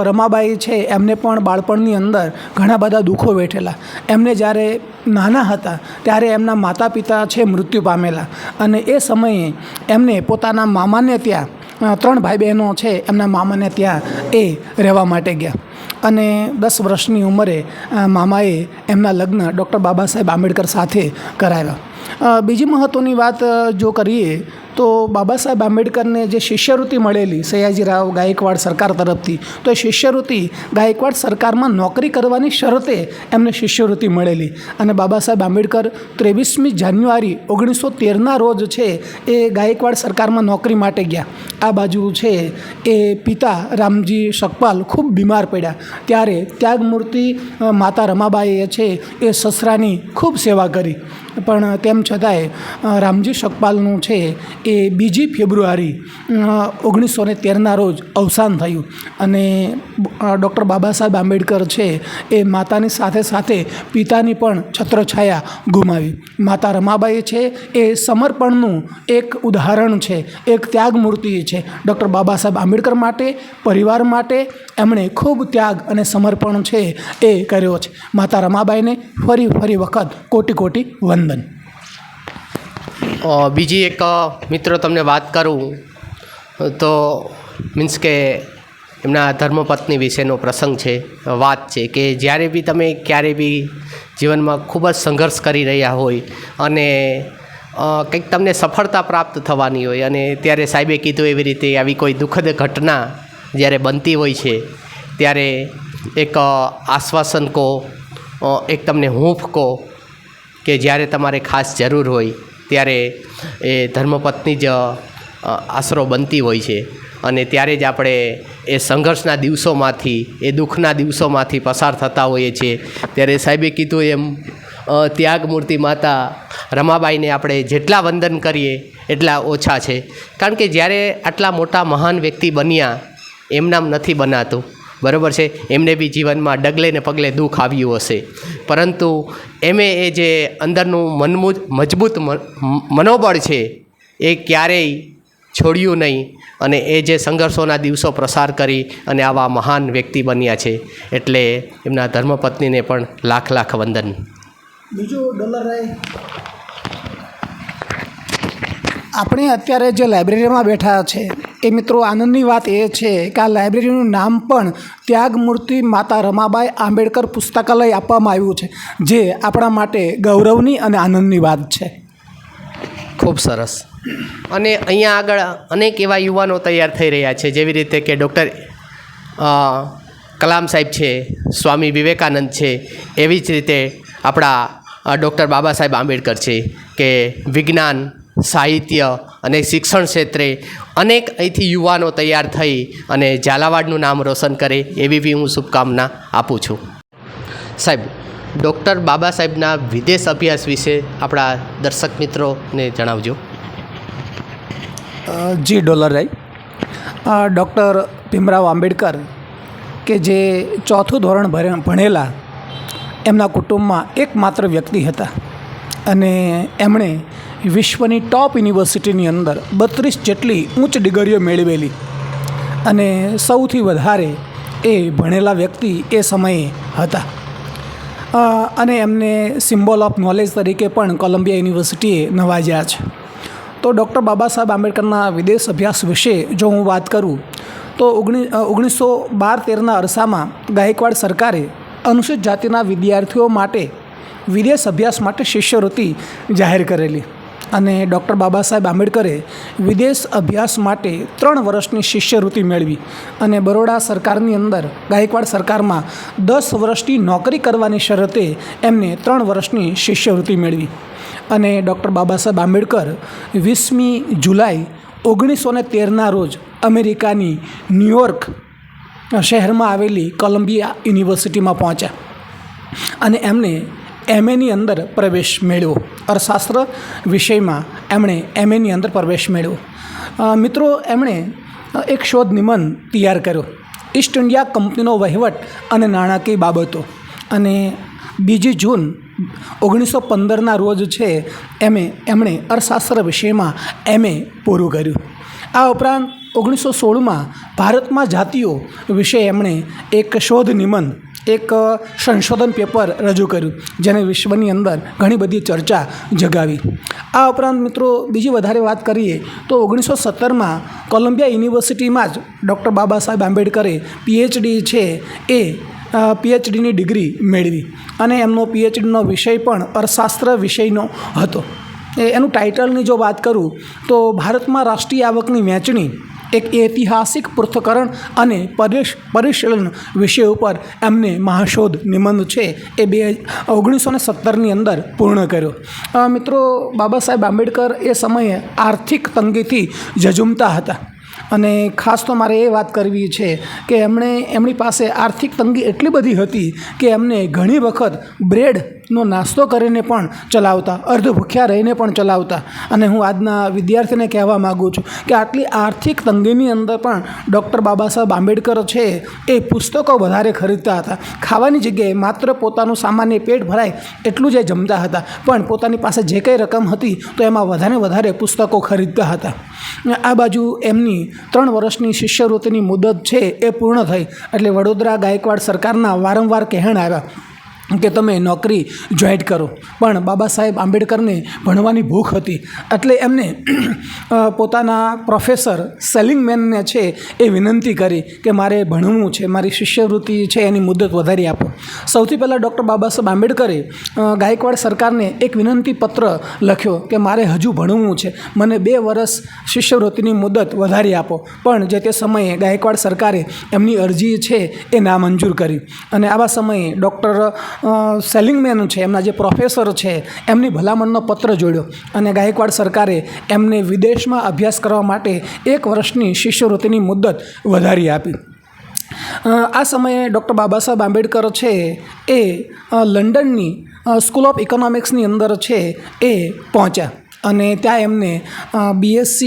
રમાબાઈ છે એમને પણ બાળપણની અંદર ઘણા બધા દુઃખો વેઠેલા. એમને જ્યારે નાના હતા ત્યારે એમના માતા પિતા છે મૃત્યુ પામેલા અને એ સમયે એમને પોતાના મામાને ત્યાં 3 ભાઈ બહેનો છે એમના મામાને ત્યાં એ રહેવા માટે ગયા અને 10 વર્ષની ઉંમરે મામાએ એમના લગ્ન ડૉક્ટર બાબા સાહેબ આંબેડકર સાથે કરાવ્યા. બીજી મહત્ત્વની વાત જો કરીએ તો બાબા સાહેબ આંબેડકરને જે શિષ્યવૃત્તિ મળેલી સયાજીરાવ ગાયકવાડ સરકાર તરફથી, તો એ શિષ્યવૃત્તિ ગાયકવાડ સરકારમાં નોકરી કરવાની શરતે એમને શિષ્યવૃત્તિ મળેલી. અને બાબા સાહેબ આંબેડકર 23મી જાન્યુઆરી 1913ના રોજ છે એ ગાયકવાડ સરકારમાં નોકરી માટે ગયા. આ બાજુ છે એ પિતા રામજી શકપાલ ખૂબ બીમાર પડ્યા, ત્યારે ત્યાગમૂર્તિ માતા રમાબાઈએ છે એ સસરાની ખૂબ સેવા કરી. પણ તેમ છતાંય રામજી શકપાલનું છે એ 2 ફેબ્રુઆરી 1913ના રોજ અવસાન થયું. અને ડૉક્ટર બાબા સાહેબ આંબેડકર છે એ માતાની સાથે સાથે પિતાની પણ છત્રછાયા ગુમાવી. માતા રમાબાઈ છે એ સમર્પણનું એક ઉદાહરણ છે, એક ત્યાગમૂર્તિ છે. ડૉક્ટર બાબા સાહેબ આંબેડકર માટે, પરિવાર માટે એમણે ખૂબ ત્યાગ અને સમર્પણ છે એ કર્યો છે. માતા રમાબાઈને ફરી વખત કોટી વંદન. બીજી એક મિત્રો તમને વાત કરું તો મીન્સ કે એમના ધર્મપત્ની વિશેનો પ્રસંગ છે, વાત છે કે જ્યારે બી તમે ક્યારે બી જીવનમાં ખૂબ જ સંઘર્ષ કરી રહ્યા હોય અને કંઈક તમને સફળતા પ્રાપ્ત થવાની હોય અને ત્યારે સાહેબે કીધું એવી રીતે આવી કોઈ દુઃખદ ઘટના જ્યારે બનતી હોય છે ત્યારે એક આશ્વાસન કહો, એક તમને હૂંફ કહો કે જ્યારે તમારે ખાસ જરૂર હોય ત્યારે એ ધર્મપત્ની જ આશરો બનતી હોય છે. અને ત્યારે જ આપણે એ સંઘર્ષના દિવસોમાંથી, એ દુઃખના દિવસોમાંથી પસાર થતા હોઈએ છીએ. ત્યારે સાહેબે કીધું એમ ત્યાગમૂર્તિ માતા રમાબાઈને આપણે જેટલા વંદન કરીએ એટલા ઓછા છે. કારણ કે જ્યારે આટલા મોટા મહાન વ્યક્તિ બન્યા એમનામ નથી બનાતું, બરાબર છે. એમને બી જીવનમાં ડગલે ને પગલે દુઃખ આવ્યું હશે, પરંતુ એમે એ જે અંદરનું મજબૂત મનોબળ છે એ ક્યારેય છોડ્યું નહીં અને એ જે સંઘર્ષોના દિવસો પ્રસાર કરી અને આવા મહાન વ્યક્તિ બન્યા છે. એટલે એમના ધર્મપત્નીને પણ લાખ વંદન. બીજું ડોલરરાય, આપણે અત્યારે જે લાઇબ્રેરીમાં બેઠા છે એ મિત્રો આનંદની વાત એ છે કે આ લાઇબ્રેરીનું નામ પણ ત્યાગમૂર્તિ માતા રમાબાઈ આંબેડકર પુસ્તકાલય આપવામાં આવ્યું છે, જે આપણા માટે ગૌરવની અને આનંદની વાત છે. ખૂબ સરસ. અને અહીંયા આગળ અનેક એવા યુવાનો તૈયાર થઈ રહ્યા છે, જેવી રીતે કે ડૉક્ટર કલામ સાહેબ છે, સ્વામી વિવેકાનંદ છે, એવી જ રીતે આપણા ડૉક્ટર બાબા સાહેબ આંબેડકર છે કે વિજ્ઞાન, સાહિત્ય અને શિક્ષણ ક્ષેત્રે અનેક અહીંથી યુવાનો તૈયાર થઈ અને ઝાલાવાડનું નામ રોશન કરે એવી બી હું શુભકામના આપું છું. સાહેબ, ડૉક્ટર બાબા સાહેબના વિદેશ અભ્યાસ વિશે આપણા દર્શક મિત્રોને જણાવજો. જી ડોલરરાય, ડૉક્ટર ભીમરાવ આંબેડકર કે જે 4થું ધોરણ ભણેલા, એમના કુટુંબમાં એકમાત્ર વ્યક્તિ હતા અને એમણે વિશ્વની ટોપ યુનિવર્સિટીની અંદર 32 જેટલી ઉચ્ચ ડિગ્રીઓ મેળવેલી અને સૌથી વધારે એ ભણેલા વ્યક્તિ એ સમયે હતા. અને એમને સિમ્બોલ ઓફ નોલેજ તરીકે પણ કોલંબિયા યુનિવર્સિટીએ નવાજ્યા છે. તો ડૉક્ટર બાબા સાહેબ આંબેડકરના વિદેશ અભ્યાસ વિશે જો હું વાત કરું તો 1912-13ના અરસામાં ગાયકવાડ સરકારે અનુસૂચિત જાતિના વિદ્યાર્થીઓ માટે વિદેશ અભ્યાસ માટે શિષ્યવૃત્તિ જાહેર કરેલી અને ડૉક્ટર બાબા સાહેબ આંબેડકરે વિદેશ અભ્યાસ માટે 3 વર્ષની શિષ્યવૃત્તિ મેળવી અને બરોડા સરકારની અંદર ગાયકવાડ સરકારમાં 10 વર્ષની નોકરી કરવાની શરતે એમને 3 વર્ષની શિષ્યવૃત્તિ મેળવી. અને ડૉક્ટર બાબા સાહેબ આંબેડકર 20મી જુલાઈ 1913ના રોજ અમેરિકાની ન્યૂયોર્ક શહેરમાં આવેલી કોલંબિયા યુનિવર્સિટીમાં પહોંચ્યા અને એમને એમએની અંદર પ્રવેશ મેળવ્યો. અર્થશાસ્ત્ર વિષયમાં એમણે એમએની અંદર પ્રવેશ મેળવ્યો. મિત્રો, એમણે એક શોધ નિબંધ તૈયાર કર્યો, ઈસ્ટ ઇન્ડિયા કંપનીનો વહીવટ અને નાણાકીય બાબતો, અને 2 જૂન 1915ના રોજ છે એમણે અર્થશાસ્ત્ર વિષયમાં એમએ પૂરું કર્યું. આ ઉપરાંત 1916માં ભારતમાં જાતિઓ વિશે એમણે એક શોધ નિબંધ, એક સંશોધન પેપર રજૂ કર્યું, જેને વિશ્વની અંદર ઘણી બધી ચર્ચા જગાવી. આ ઉપરાંત મિત્રો બીજી વધારે વાત કરીએ તો 1917માં કોલંબિયા યુનિવર્સિટીમાં જ ડૉક્ટર બાબા સાહેબ આંબેડકરે પીએચડી છે એ પીએચડીની ડિગ્રી મેળવી અને એમનો પીએચડીનો વિષય પણ અર્થશાસ્ત્ર વિષયનો હતો. એનું ટાઇટલની જો વાત કરું તો ભારતમાં રાષ્ટ્રીય આવકની વહેંચણી એક ઐતિહાસિક પૃથ્થકરણ અને પરિશીલન વિષય ઉપર એમને મહાશોધ નિબંધ છે એ 1917ની અંદર પૂર્ણ કર્યો. મિત્રો, બાબા સાહેબ આંબેડકર એ સમયે આર્થિક તંગીથી ઝઝૂમતા હતા અને ખાસ તો મારે એ વાત કરવી છે કે એમની પાસે આર્થિક તંગી એટલી બધી હતી કે એમને ઘણી વખત બ્રેડનો નાસ્તો કરીને પણ ચલાવતા, અર્ધ ભૂખ્યા રહીને પણ ચલાવતા. અને હું આજના વિદ્યાર્થીને કહેવા માગું છું કે આટલી આર્થિક તંગીની અંદર પણ ડૉક્ટર બાબા સાહેબ આંબેડકર છે એ પુસ્તકો વધારે ખરીદતા હતા. ખાવાની જગ્યાએ માત્ર પોતાનું સામાન્ય પેટ ભરાય એટલું જ જમતા હતા, પણ પોતાની પાસે જે કંઈ રકમ હતી તો એમાં વધારે પુસ્તકો ખરીદતા હતા. આ બાજુ એમની 3 વર્ષની શિષ્યવૃત્તિની મુદત છે એ પૂર્ણ થઈ એટલે વડોદરા ગાયકવાડ સરકારના વારંવાર કહેણ આવ્યા કે તમે નોકરી જોઈન કરો, પણ બાબા સાહેબ આંબેડકરને ભણવાની ભૂખ હતી એટલે એમને પોતાના પ્રોફેસર સેલિંગમેનને છે એ વિનંતી કરી કે મારે ભણવું છે, મારી શિષ્યવૃત્તિ છે એની મુદત વધારી આપો. સૌથી પહેલાં ડૉક્ટર બાબા સાહેબ આંબેડકરે ગાયકવાડ સરકારને એક વિનંતી પત્ર લખ્યો કે મારે હજુ ભણવું છે, મને 2 વર્ષ શિષ્યવૃત્તિની મુદત વધારી આપો. પણ જે તે સમયે ગાયકવાડ સરકારે એમની અરજી છે એ નામંજૂર કરી અને આવા સમયે ડૉક્ટર સેલિંગમેન છે, એમના જે પ્રોફેસર છે, એમની ભલામણનો પત્ર જોડ્યો અને ગાયકવાડ સરકારે એમને વિદેશમાં અભ્યાસ કરવા માટે 1 વર્ષની શિષ્યવૃત્તિની મુદત વધારી આપી. આ સમયે ડૉક્ટર બાબા સાહેબ આંબેડકર છે એ લંડનની સ્કૂલ ઓફ ઇકોનોમિક્સની અંદર છે એ પહોંચ્યા અને ત્યાં એમને BSc,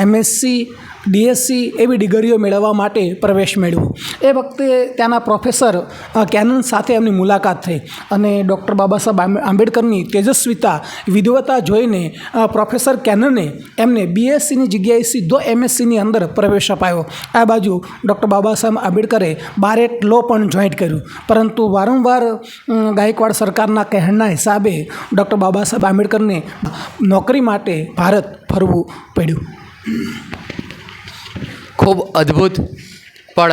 MSc, DSc એવી ડિગ્રીઓ મેળવવા માટે પ્રવેશ મેળવ્યો. એ વખતે ત્યાંના પ્રોફેસર કેનન સાથે એમની મુલાકાત થઈ અને ડૉક્ટર બાબા સાહેબ આંબેડકરની તેજસ્વીતા, વિદવતા જોઈને પ્રોફેસર કેનને એમને BScની જગ્યાએ સીધો MScની અંદર પ્રવેશ અપાયો. આ બાજુ ડૉક્ટર બાબા સાહેબ આંબેડકરે બારેટ લો પણ જોઈન્ટ કર્યું, પરંતુ વારંવાર ગાયકવાડ સરકારના કહેણના હિસાબે ડૉક્ટર બાબા સાહેબ આંબેડકરને નોકરી માટે ભારત ફરવું પડ્યું. ખૂબ અદ્ભુત. પણ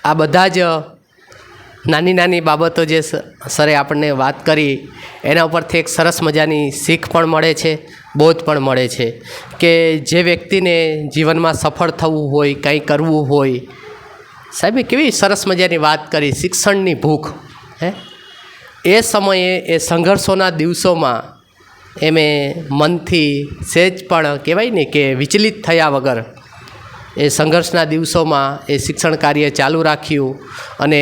આ બધા જ નાની બાબતો જે સરે આપણને વાત કરી એના ઉપરથી એક સરસ મજાની શીખ પણ મળે છે, બોધ પણ મળે છે કે જે વ્યક્તિને જીવનમાં સફળ થવું હોય, કંઈ કરવું હોય, સાહેબે કેવી સરસ મજાની વાત કરી, શિક્ષણની ભૂખ. એ સમયે એ સંઘર્ષોના દિવસોમાં એમે મનથી સહેજ પણ કહેવાય ને કે વિચલિત થયા વગર એ સંઘર્ષના દિવસોમાં એ શિક્ષણ કાર્ય ચાલુ રાખ્યું અને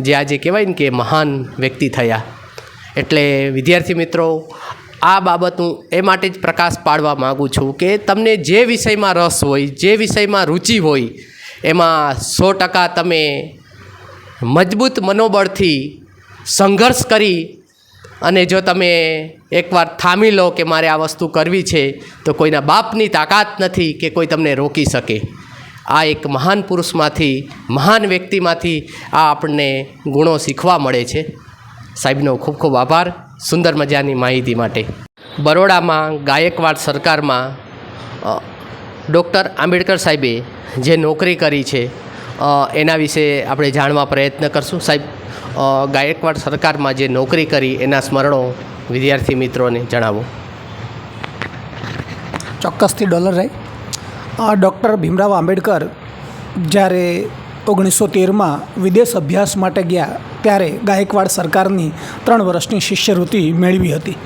જે આજે કહેવાય ને કે મહાન વ્યક્તિ થયા. એટલે વિદ્યાર્થી મિત્રો, આ બાબત હું એ માટે જ પ્રકાશ પાડવા માગું છું કે તમને જે વિષયમાં રસ હોય, જે વિષયમાં રુચિ હોય, એમાં 100% તમે મજબૂત મનોબળથી સંઘર્ષ કરી અને જો તમે એકવાર થામી લો કે મારે આ વસ્તુ કરવી છે તો કોઈના બાપની તાકાત નથી કે કોઈ તમને રોકી શકે. આ એક મહાન પુરુષમાંથી, મહાન વ્યક્તિમાંથી આ આપણને ગુણો શીખવા મળે છે. સાહેબનો ખૂબ ખૂબ આભાર સુંદર મજાની માહિતી માટે. બરોડામાં ગાયકવાડ સરકારમાં ડૉક્ટર આંબેડકર સાહેબે જે નોકરી કરી છે એના વિશે આપણે જાણવા પ્રયત્ન કરશું. સાહેબ, ગાયકવાડ સરકારમાં જે નોકરી કરી એના સ્મરણો વિદ્યાર્થી મિત્રોને જણાવો. ચોક્કસથી ડોલર. ડૉક્ટર ભીમરાવ આંબેડકર જ્યારે 1913માં વિદેશ અભ્યાસ માટે ગયા ત્યારે ગાયકવાડ સરકારની 3 વર્ષની શિષ્યવૃત્તિ મેળવી હતી.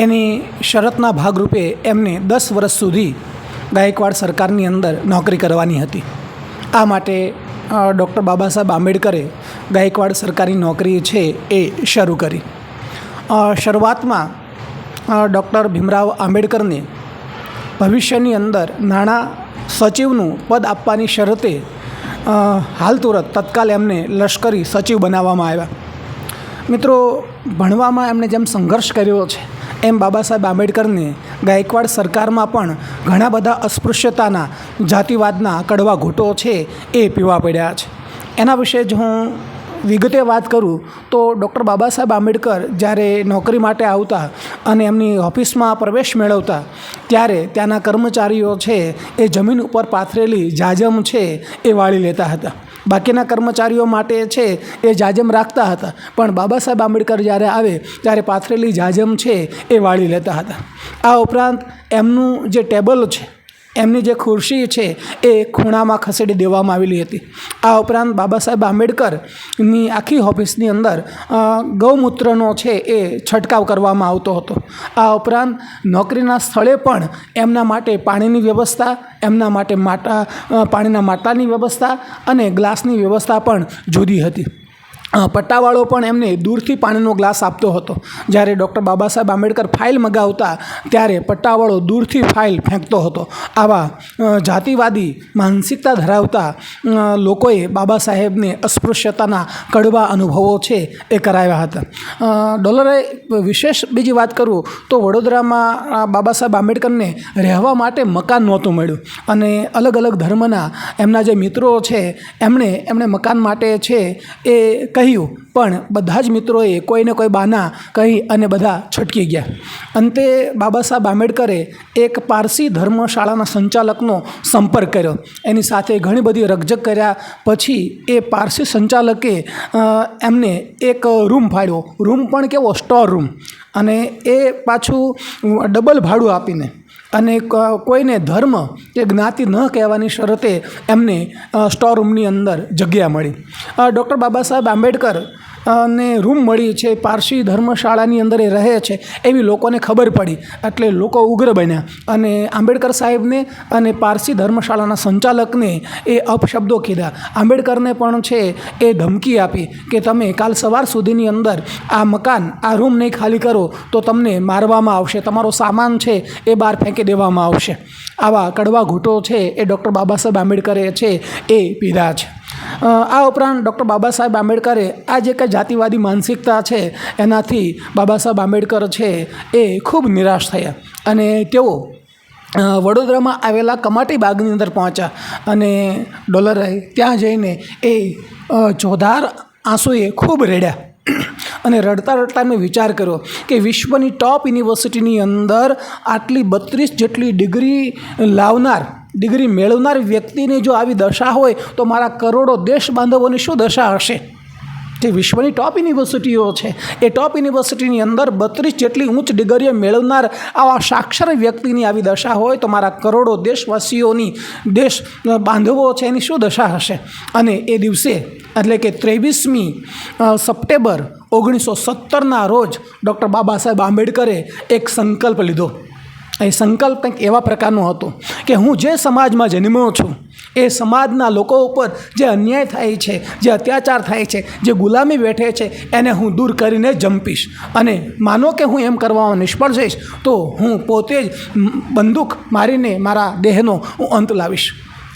એની શરતના ભાગરૂપે એમને 10 વર્ષ સુધી ગાયકવાડ સરકારની અંદર નોકરી કરવાની હતી. આ માટે ડૉક્ટર બાબા સાહેબ આંબેડકરે ગાયકવાડ સરકારી નોકરી છે એ શરૂ કરી. શરૂઆતમાં ડૉક્ટર ભીમરાવ આંબેડકરને ભવિષ્યની અંદર નાણાં સચિવનું પદ આપવાની શરતે હાલ તુરત તત્કાલ એમને લશ્કરી સચિવ બનાવવામાં આવ્યા. મિત્રો, ભણવામાં એમણે જેમ સંઘર્ષ કર્યો છે એમ બાબા સાહેબ આંબેડકરને ગાયકવાડ સરકારમાં પણ ઘણા બધા અસ્પૃશ્યતાના, જાતિવાદના કડવા ઘૂંટો છે એ પીવા પડ્યા છે. એના વિશે જ હું વિગતે વાત કરું તો ડૉક્ટર બાબા સાહેબ આંબેડકર જ્યારે નોકરી માટે આવતા અને એમની ઓફિસમાં પ્રવેશ મેળવતા ત્યારે ત્યાંના કર્મચારીઓ છે એ જમીન ઉપર પાથરેલી જાજમ છે એ વાળી લેતા હતા. બાકીના કર્મચારીઓ માટે છે એ જાજમ રાખતા હતા, પણ બાબા સાહેબ આંબેડકર જ્યારે આવે ત્યારે પાથરેલી જાજમ છે એ વાળી લેતા હતા. આ ઉપરાંત એમનું જે ટેબલ છે, એમની જે ખુરશી છે એ ખૂણામાં ખસેડી દેવામાં આવેલી હતી. આ ઉપરાંત બાબા સાહેબ આંબેડકરની આખી ઓફિસની અંદર ગૌમૂત્રનો છે એ છંટકાવ કરવામાં આવતો હતો. આ ઉપરાંત નોકરીના સ્થળે પણ એમના માટે પાણીની વ્યવસ્થા, એમના માટે પાણીના માટલાની વ્યવસ્થા અને ગ્લાસની વ્યવસ્થા પણ જુદી હતી. પટ્ટાવાળો પણ એમને દૂરથી પાણીનો ગ્લાસ આપતો હતો. જ્યારે ડૉક્ટર બાબા સાહેબ આંબેડકર ફાઇલ મગાવતા ત્યારે પટ્ટાવાળો દૂરથી ફાઇલ ફેંકતો હતો. આવા જાતિવાદી માનસિકતા ધરાવતા લોકોએ બાબા સાહેબને અસ્પૃશ્યતાના કડવા અનુભવો છે એ કરાવ્યા હતા. ડોલરે વિશેષ બીજી વાત કરું તો વડોદરામાં બાબા સાહેબ આંબેડકરને રહેવા માટે મકાન નહોતું મળ્યું અને અલગ અલગ ધર્મના એમના જે મિત્રો છે એમણે મકાન માટે છે એ કહ્યું, પણ બધા જ મિત્રોએ કોઈને કોઈ બહાના કહી અને બધા છટકી ગયા. અંતે બાબા સાહેબ આંબેડકરે એક પારસી ધર્મશાળાના સંચાલકનો સંપર્ક કર્યો. એની સાથે ઘણી બધી રકઝક કર્યા પછી એ પારસી સંચાલકે એમને એક રૂમ ફાળ્યો. રૂમ પણ કેવો, સ્ટોર રૂમ, અને એ પાછું ડબલ ભાડું આપીને અને કોઈને ધર્મ કે જ્ઞાતિ ન કહેવાની શરતે એમને સ્ટોર રૂમની અંદર જગ્યા મળી. ડૉક્ટર બાબા સાહેબ આંબેડકર ને રૂમ મળી છે, પારસી ધર્મશાળાની અંદર એ રહે છે એવી લોકોને ખબર પડી, એટલે લોકો ઉગ્ર બન્યા અને આંબેડકર સાહેબને અને પારસી ધર્મશાળાના સંચાલકને એ અપશબ્દો કીધા. આંબેડકરને પણ છે એ ધમકી આપી કે તમે કાલ સવાર સુધીની અંદર આ મકાન, આ રૂમ નહીં ખાલી કરો તો તમને મારવામાં આવશે, તમારો સામાન છે એ બહાર ફેંકી દેવામાં આવશે. આવા કડવા ઘૂંટો છે એ ડૉક્ટર બાબા સાહેબ આંબેડકરે છે એ પીધા છે. આ ઉપરાંત ડૉક્ટર બાબા સાહેબ આંબેડકરે આ જે કંઈ જાતિવાદી માનસિકતા છે એનાથી બાબા સાહેબ આંબેડકર છે એ ખૂબ નિરાશ થયા અને તેઓ વડોદરામાં આવેલા કમાટી બાગની અંદર પહોંચ્યા અને ડોલરે ત્યાં જઈને એ ચોધાર આંસુએ ખૂબ રડ્યા અને રડતા રડતા મેં વિચાર કર્યો કે વિશ્વની ટોપ યુનિવર્સિટીની અંદર આટલી 32 જેટલી ડિગ્રી લાવનાર, ડિગ્રી મેળવનાર વ્યક્તિની જો આવી દશા હોય તો મારા કરોડો દેશ બાંધવોની શું દશા હશે. જે વિશ્વની ટોપ યુનિવર્સિટીઓ છે એ ટોપ યુનિવર્સિટીની અંદર 32 જેટલી ઉચ્ચ ડિગ્રીઓ મેળવનાર આવા સાક્ષર વ્યક્તિની આવી દશા હોય તો મારા કરોડો દેશવાસીઓની, દેશ બાંધવો છે એની શું દશા હશે. અને એ દિવસે એટલે કે 23મી સપ્ટેમ્બર 1917ના રોજ ડૉક્ટર બાબા સાહેબ આંબેડકરે એક સંકલ્પ લીધો. એ સંકલ્પ કંઈક એવા પ્રકારનો હતો કે હું જે સમાજમાં જન્મ્યો છું એ સમાજના લોકો ઉપર જે અન્યાય થાય છે, જે અત્યાચાર થાય છે, જે ગુલામી બેઠે છે એને હું દૂર કરીને જંપીશ. અને માનો કે હું એમ કરવામાં નિષ્ફળ જઈશ તો હું પોતે જ બંદૂક મારીને મારા દેહનો હું અંત લાવીશ.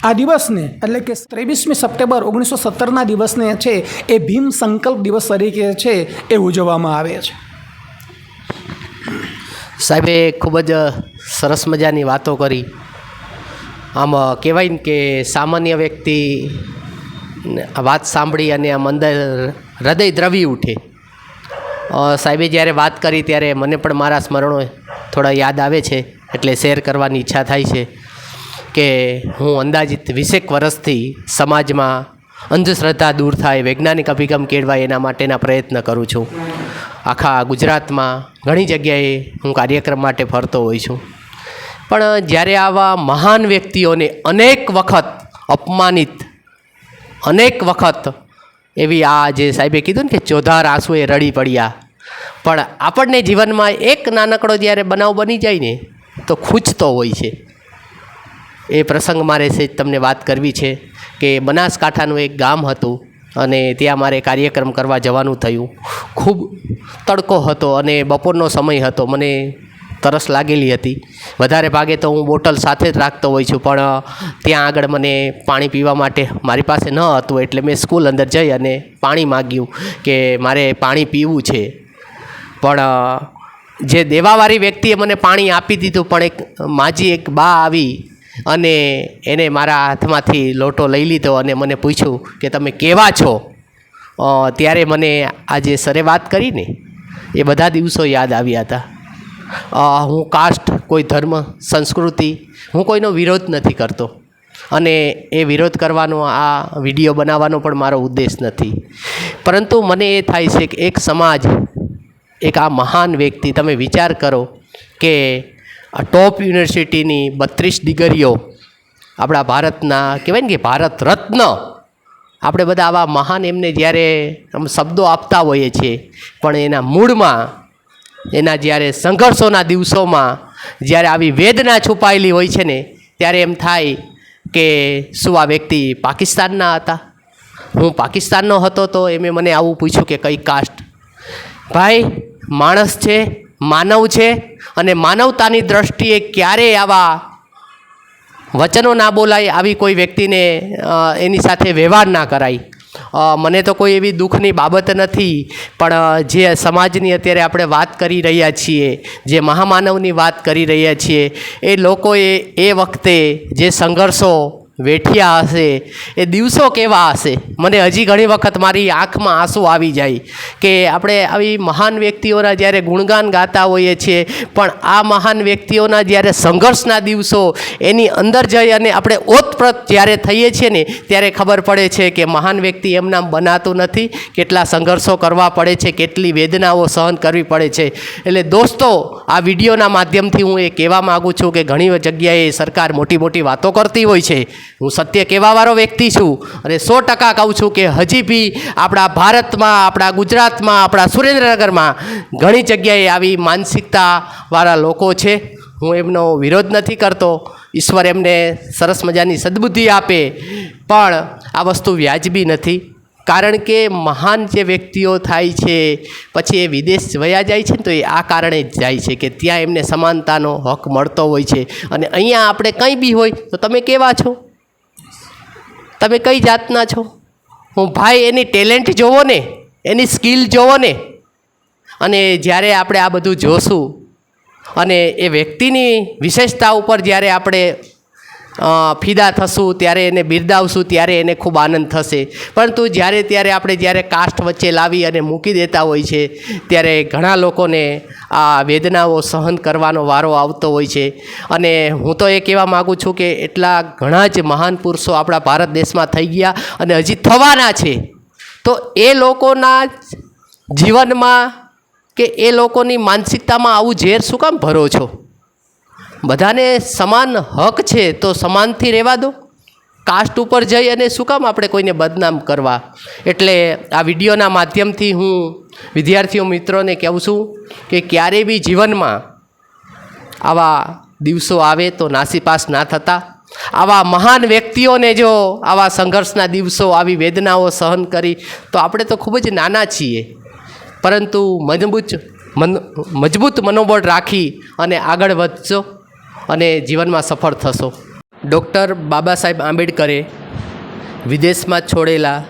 આ દિવસને એટલે કે 23મી સપ્ટેમ્બર 1917ના દિવસને છે એ ભીમ સંકલ્પ દિવસ તરીકે છે એ ઉજવવામાં આવે છે. સાહેબે ખૂબ જ સરસ મજાની વાતો કરી. આમ કહેવાય ને કે સામાન્ય વ્યક્તિ વાત સાંભળી અને આમ અંદર હૃદય દ્રવી ઉઠે. સાહેબે જ્યારે વાત કરી ત્યારે મને પણ મારા સ્મરણો થોડા યાદ આવે છે, એટલે શેર કરવાની ઈચ્છા થાય છે કે હું અંદાજિત 20 વર્ષથી સમાજમાં અંધશ્રદ્ધા દૂર થાય, વૈજ્ઞાનિક અભિગમ કેળવાય એના માટેના પ્રયત્ન કરું છું. આખા ગુજરાતમાં ઘણી જગ્યાએ હું કાર્યક્રમ માટે ફરતો હોઉં છું. પણ જ્યારે આવા મહાન વ્યક્તિઓને અનેક વખત અપમાનિત, અનેક વખત એવી આ જે સાહેબે કીધું ને કે ચોધાર આંસુએ રડી પડ્યા, પણ આપણને જીવનમાં એક નાનકડો જ્યારે બનાવ બની જાય ને તો ખૂંચતો હોય છે. એ પ્રસંગ મારે છે તમને વાત કરવી છે કે બનાસકાંઠાનું એક ગામ હતું અને ત્યાં મારે કાર્યક્રમ કરવા જવાનું થયું. ખૂબ તડકો હતો અને બપોરનો સમય હતો. મને તરસ લાગેલી હતી. વધારે ભાગે તો હું બોટલ સાથે જ રાખતો હોઉં છું, પણ ત્યાં આગળ મને પાણી પીવા માટે મારી પાસે ન હતું, એટલે મેં સ્કૂલ અંદર જઈ અને પાણી માગ્યું કે મારે પાણી પીવું છે. પણ જે દેવાવાળી વ્યક્તિએ મને પાણી આપી દીધું, પણ એક માજી એક બા આવી અને એને મારા હાથમાંથી લોટો લઈ લીધો અને મને પૂછ્યું કે તમે કેવા છો. ત્યારે મને આ જે સરે વાત કરીને એ બધા દિવસો યાદ આવ્યા હતા. હું કાસ્ટ, કોઈ ધર્મ, સંસ્કૃતિ, હું કોઈનો વિરોધ નથી કરતો, અને એ વિરોધ કરવાનો આ વિડીયો બનાવવાનો પણ મારો ઉદ્દેશ નથી. પરંતુ મને એ થાય છે કે એક સમાજ, એક આ મહાન વ્યક્તિ, તમે વિચાર કરો કે આ ટોપ યુનિવર્સિટીની 32 ડિગ્રીઓ આપણા ભારતના કહેવાય ને કે ભારત રત્ન, આપણે બધા આવા મહાન એમને જ્યારે શબ્દો આપતા હોઈએ છીએ, પણ એના મૂળમાં, એના જ્યારે સંઘર્ષોના દિવસોમાં જ્યારે આવી વેદના છુપાયેલી હોય છે ને, ત્યારે એમ થાય કે શું આ વ્યક્તિ પાકિસ્તાનના હતા? હું પાકિસ્તાનનો હતો તો એમે મને આવું પૂછ્યું કે કઈ કાસ્ટ? ભાઈ, માણસ છે, માનવ છે, અને માનવતાની દ્રષ્ટિએ ક્યારેય આવા વચનો ના બોલાય, આવી કોઈ વ્યક્તિને એની સાથે વ્યવહાર ના કરાય. મને તો કોઈ એવી દુઃખની બાબત નથી, પણ જે સમાજની અત્યારે આપણે વાત કરી રહ્યા છીએ, જે મહામાનવની વાત કરી રહ્યા છીએ, એ લોકોએ એ વખતે જે સંઘર્ષો વેઠ્યા હશે, એ દિવસો કેવા હશે. મને હજી ઘણી વખત મારી આંખમાં આંસુ આવી જાય કે આપણે આવી મહાન વ્યક્તિઓના જ્યારે ગુણગાન ગાતા હોઈએ છીએ, પણ આ મહાન વ્યક્તિઓના જ્યારે સંઘર્ષના દિવસો એની અંદર જઈ અને આપણે ઓતપ્રોત જ્યારે થઈએ છીએ ને, ત્યારે ખબર પડે છે કે મહાન વ્યક્તિ એમના બનાતું નથી, કેટલા સંઘર્ષો કરવા પડે છે, કેટલી વેદનાઓ સહન કરવી પડે છે. એટલે દોસ્તો, આ વિડીયોના માધ્યમથી હું એ કહેવા માગું છું કે ઘણી જગ્યાએ સરકાર મોટી મોટી વાતો કરતી હોય છે. હું સત્ય કહેવાવાળો વ્યક્તિ છું અને 100% કહું છું કે હજી બી આપણા ભારતમાં, આપણા ગુજરાતમાં, આપણા સુરેન્દ્રનગરમાં ઘણી જગ્યાએ આવી માનસિકતાવાળા લોકો છે. હું એમનો વિરોધ નથી કરતો, ઈશ્વર એમને સરસ મજાની સદબુદ્ધિ આપે, પણ આ વસ્તુ વ્યાજબી નથી. કારણ કે મહાન જે વ્યક્તિઓ થાય છે પછી એ વિદેશ વયા જાય છે ને, તો એ આ કારણે જ જાય છે કે ત્યાં એમને સમાનતાનો હક મળતો હોય છે. અને અહીંયા આપણે કંઈ બી હોય તો તમે કેવા છો, તમે કઈ જાતના છો? હું ભાઈ એની ટેલેન્ટ જોવો ને, એની સ્કિલ જોવો ને, અને જ્યારે આપણે આ બધું જોશું અને એ વ્યક્તિની વિશેષતા ઉપર જ્યારે આપણે ફિદા થશું, ત્યારે એને બિરદાવશું, ત્યારે એને ખૂબ આનંદ થશે. પરંતુ ત્યારે આપણે જ્યારે કાસ્ટ વચ્ચે લાવી અને મૂકી દેતા હોય છે, ત્યારે ઘણા લોકોને આ વેદનાઓ સહન કરવાનો વારો આવતો હોય છે. અને હું તો એ કહેવા માગું છું કે એટલા ઘણા જ મહાન પુરુષો આપણા ભારત દેશમાં થઈ ગયા અને હજી થવાના છે. તો એ લોકોના જીવનમાં કે એ લોકોની માનસિકતામાં આવું ઝેર શું કામ ભરો છો? બધાને સમાન હક છે તો સમાનથી રહેવા દો. કાસ્ટ ઉપર જઈ અને શું કામ આપણે કોઈને બદનામ કરવા? એટલે આ વિડીયોના માધ્યમથી હું વિદ્યાર્થીઓ મિત્રોને કહું છું કે ક્યારેય બી જીવનમાં આવા દિવસો આવે તો નાસીપાસ ના થતા. આવા મહાન વ્યક્તિઓને જો આવા સંઘર્ષના દિવસો, આવી વેદનાઓ સહન કરી, તો આપણે તો ખૂબ જ નાના છીએ, પરંતુ મજબૂત મનોબળ રાખી અને આગળ વધશો અને જીવનમાં સફળ થશો. ડૉક્ટર બાબા સાહેબ આંબેડકરે વિદેશમાં છોડેલા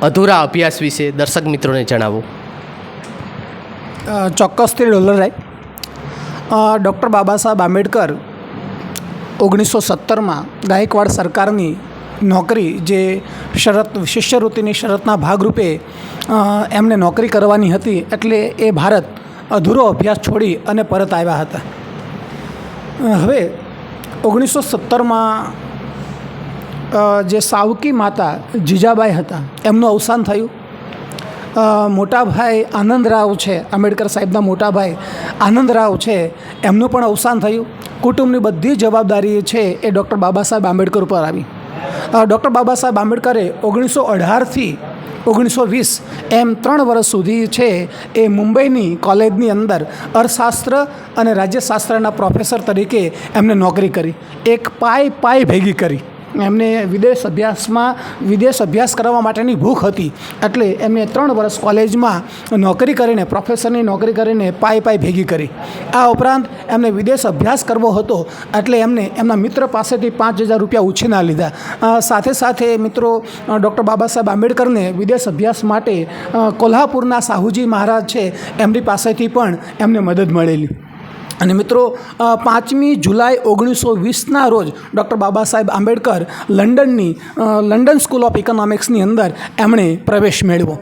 અધૂરા અભ્યાસ વિશે દર્શક મિત્રોને જણાવો. ચોક્કસથી ડોલરાય. ડૉક્ટર બાબા સાહેબ આંબેડકર 1917માં ગાયકવાડ સરકારની નોકરી, જે શિષ્યવૃત્તિની શરતના ભાગરૂપે એમને નોકરી કરવાની હતી, એટલે એ ભારત અધૂરો અભ્યાસ છોડી અને પરત આવ્યા હતા. હવે 1917માં જે સાવકી માતા જીજાબાઈ હતા, એમનું અવસાન થયું. મોટાભાઈ આનંદરાવ છે, આંબેડકર સાહેબના મોટાભાઈ આનંદરાવ છે, એમનું પણ અવસાન થયું. કુટુંબની બધી જવાબદારી છે એ ડૉક્ટર બાબા સાહેબ આંબેડકર ઉપર આવી. ડૉક્ટર બાબા સાહેબ આંબેડકરે 1918થી 1920 એમ 3 વર્ષ સુધી છે એ મુંબઈની કોલેજની અંદર અર્થશાસ્ત્ર અને રાજ્યશાસ્ત્રના પ્રોફેસર તરીકે એમને નોકરી કરી. એક પાય ભેગી કરી. એમને વિદેશ અભ્યાસ કરવા માટેની ભૂખ હતી, એટલે એમને 3 વર્ષ કોલેજમાં નોકરી કરીને, પ્રોફેસરની નોકરી કરીને પાય ભેગી કરી. આ ઉપરાંત એમને વિદેશ અભ્યાસ કરવો હતો, એટલે એમને એમના મિત્ર પાસેથી 5,000 રૂપિયા ઉછીના લીધા. સાથે મિત્રો ડૉક્ટર બાબા સાહેબ આંબેડકરને વિદેશ અભ્યાસ માટે કોલ્હાપુરના સાહુજી મહારાજ છે, એમની પાસેથી પણ એમને મદદ મળેલી. અને મિત્રો 5મી જુલાઈ 1920ના રોજ doctor Baba Saheb Ambedkar London school of ઇકોનોમિક્સની અંદર એમણે પ્રવેશ મેળવ્યો.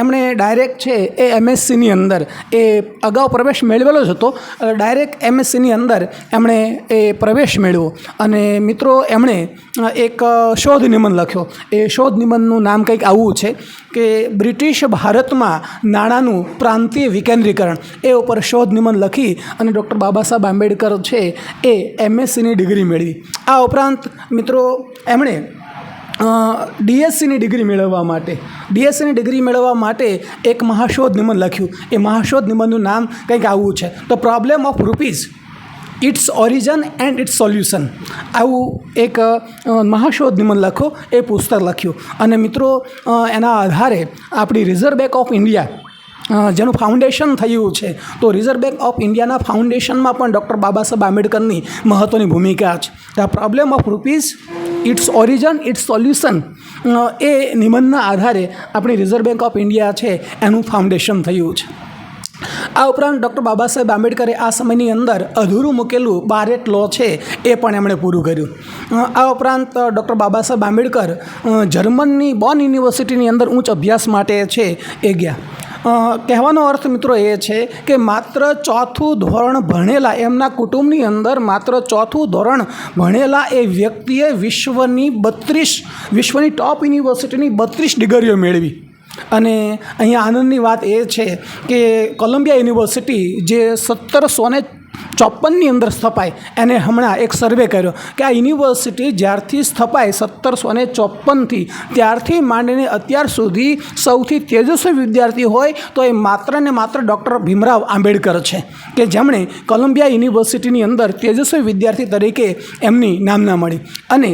એમણે ડાયરેક્ટ છે એ એમએસસીની અંદર એ અગાઉ પ્રવેશ મેળવેલો જ હતો. ડાયરેક્ટ એમએસસીની અંદર એમણે એ પ્રવેશ મેળવ્યો અને મિત્રો એમણે એક શોધ નિબંધ લખ્યો. એ શોધ નિબંધનું નામ કંઈક આવું છે કે બ્રિટિશ ભારતમાં નાણાંનું પ્રાંતીય વિકેન્દ્રીકરણ, એ ઉપર શોધ નિબંધ લખી અને ડૉક્ટર બાબા સાહેબ આંબેડકર છે એ એમએસસીની ડિગ્રી મેળવી. આ ઉપરાંત મિત્રો એમણે ડીએસસીની ડિગ્રી મેળવવા માટે એક મહાશોધ નિબંધ લખ્યું. એ મહાશોધ નિબંધનું નામ કંઈક આવું છે, the problem of rupees, its origin and its solution. આવું એક મહાશોધ નિબંધ લખો, એ પુસ્તક લખ્યું. અને મિત્રો એના આધારે આપણી રિઝર્વ બેંક ઓફ ઇન્ડિયા જેનું ફાઉન્ડેશન થયું છે, તો રિઝર્વ બેંક ઓફ ઇન્ડિયાના ફાઉન્ડેશનમાં પણ ડૉક્ટર બાબા સાહેબ આંબેડકરની મહત્ત્વની ભૂમિકા છે. The problem of rupees, its origin, its solution, એ નિબંધના આધારે આપણી રિઝર્વ બેંક ઓફ ઇન્ડિયા છે એનું ફાઉન્ડેશન થયું છે. આ ઉપરાંત ડૉક્ટર બાબા સાહેબ આંબેડકરે આ સમયની અંદર અધૂરું મૂકેલું બારેટ લો છે એ પણ એમણે પૂરું કર્યું. આ ઉપરાંત ડૉક્ટર બાબા સાહેબ આંબેડકર જર્મનની બોન યુનિવર્સિટીની અંદર ઉચ્ચ અભ્યાસ માટે છે એ ગયા. કહેવાનો અર્થ મિત્રો એ છે કે માત્ર 4થું ધોરણ ભણેલા, એમના કુટુંબની અંદર માત્ર 4થું ધોરણ ભણેલા એ વ્યક્તિએ વિશ્વની ટોપ યુનિવર્સિટીની 32 ડિગ્રીઓ મેળવી. અને અહીંયા આનંદની વાત એ છે કે કોલંબિયા યુનિવર્સિટી જે 1754ની અંદર સ્થપાય, એને હમણાં એક સર્વે કર્યો કે આ યુનિવર્સિટી જ્યારથી સ્થપાય 1754થી ત્યારથી માંડીને અત્યાર સુધી સૌથી તેજસ્વી વિદ્યાર્થી હોય તો એ માત્ર ને માત્ર ડૉક્ટર ભીમરાવ આંબેડકર છે, કે જેમણે કોલંબિયા યુનિવર્સિટીની અંદર તેજસ્વી વિદ્યાર્થી તરીકે એમની નામના મળી. અને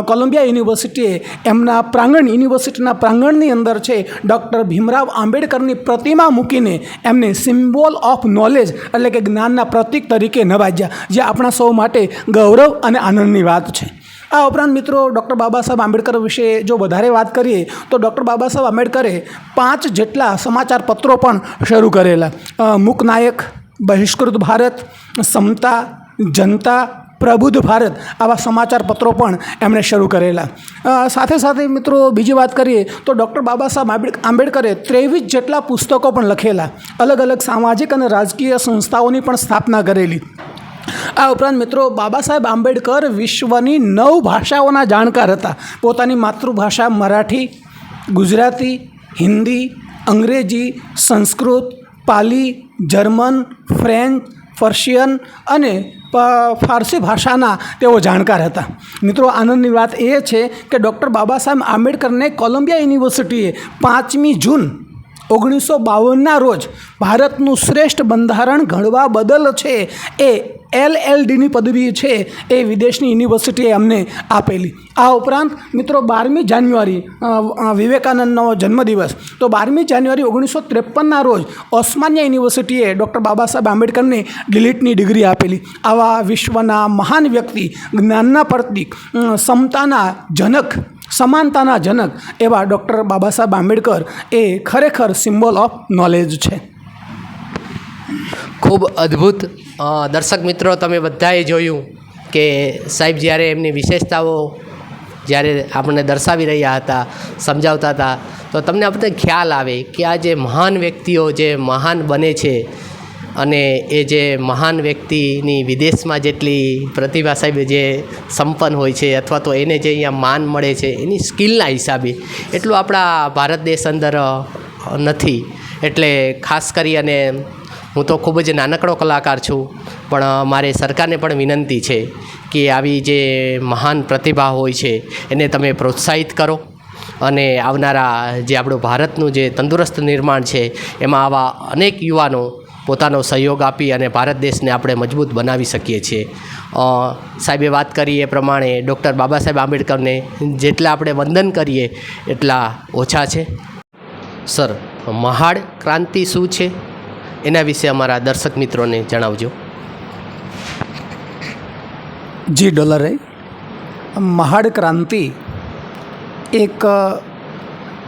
કોલંબિયા યુનિવર્સિટીએ એમના યુનિવર્સિટીના પ્રાંગણની અંદર છે ડૉક્ટર ભીમરાવ આંબેડકરની પ્રતિમા મૂકીને એમને સિમ્બોલ ઓફ નોલેજ એટલે કે જ્ઞાનના પ્રતીક તરીકે નવાજ્યા, જે આપણા સૌ માટે ગૌરવ અને આનંદની વાત છે. આ ઉપરાંત મિત્રો ડૉક્ટર બાબા સાહેબ આંબેડકર વિશે જો વધારે વાત કરીએ તો ડૉક્ટર બાબા સાહેબ આંબેડકરે 5 જેટલા સમાચાર પત્રો પણ શરૂ કરેલા. મૂકનાયક, બહિષ્કૃત ભારત, સમતા, જનતા, પ્રબુદ્ધ ભારત, આવા સમાચાર પત્રો પણ એમણે શરૂ કરેલા. સાથે સાથે મિત્રો બીજી વાત કરીએ તો ડૉક્ટર બાબા સાહેબ આંબેડકરે 23 જેટલા પુસ્તકો પણ લખેલા. અલગ અલગ સામાજિક અને રાજકીય સંસ્થાઓની પણ સ્થાપના કરેલી. આ ઉપરાંત મિત્રો બાબા સાહેબ આંબેડકર વિશ્વની 9 ભાષાઓના જાણકાર હતા. પોતાની માતૃભાષા મરાઠી, ગુજરાતી, હિન્દી, અંગ્રેજી, સંસ્કૃત, પાલી, જર્મન, ફ્રેન્ચ, પર્શિયન અને ફારસી ભાષાના તેઓ જાણકાર હતા. મિત્રો આનંદની વાત એ છે કે ડૉક્ટર બાબા સાહેબ આંબેડકરને કોલંબિયા યુનિવર્સિટીએ 5મી જૂન 1952ના રોજ ભારતનું શ્રેષ્ઠ બંધારણ ઘડવા બદલ છે એ LLDની પદવી છે એ વિદેશની યુનિવર્સિટીએ અમને આપેલી. આ ઉપરાંત મિત્રો 12મી જાન્યુઆરી વિવેકાનંદનો જન્મદિવસ, તો 12મી જાન્યુઆરી 1953ના રોજ ઓસ્માનિયા યુનિવર્સિટીએ ડૉક્ટર બાબા સાહેબ આંબેડકરને ડિલીટની ડિગ્રી આપેલી. આવા વિશ્વના મહાન વ્યક્તિ, જ્ઞાનના પ્રતીક, સમતાના જનક, સમાનતાના જનક એવા ડૉક્ટર બાબા સાહેબ આંબેડકર એ ખરેખર સિમ્બોલ ઓફ નોલેજ છે. ખૂબ અદ્ભુત. દર્શક મિત્રો, તમે બધાએ જોયું કે સાહેબ જ્યારે એમની વિશેષતાઓ જ્યારે આપણને દર્શાવી રહ્યા હતા, સમજાવતા હતા, તો તમને આપણે ખ્યાલ આવે કે આ જે મહાન વ્યક્તિઓ જે મહાન બને છે અને એ જે મહાન વ્યક્તિની વિદેશમાં જેટલી પ્રતિભા સાહેબ જે સંપન્ન હોય છે અથવા તો એને જે અહીંયા માન મળે છે એની સ્કિલના હિસાબે એટલું આપણા ભારત દેશ અંદર નથી. એટલે ખાસ કરી અને હું તો ખૂબ જ નાનકડો કલાકાર છું, પણ મારે સરકારને પણ વિનંતી છે કે આવી જે મહાન પ્રતિભા હોય છે એને તમે પ્રોત્સાહિત કરો અને આવનારા જે આપણું ભારતનું જે તંદુરસ્ત નિર્માણ છે એમાં આવા અનેક યુવાનો પોતાનો સહયોગ આપી અને ભારત દેશને આપણે મજબૂત બનાવી શકીએ છીએ. સાહેબે વાત કરી એ પ્રમાણે ડૉક્ટર બાબા સાહેબ આંબેડકરને જેટલા આપણે વંદન કરીએ એટલા ઓછા છે. સર, મહાડ ક્રાંતિ શું છે એના વિશે અમારા દર્શક મિત્રોને જણાવજો. જી ડોલરે, મહાડ ક્રાંતિ એક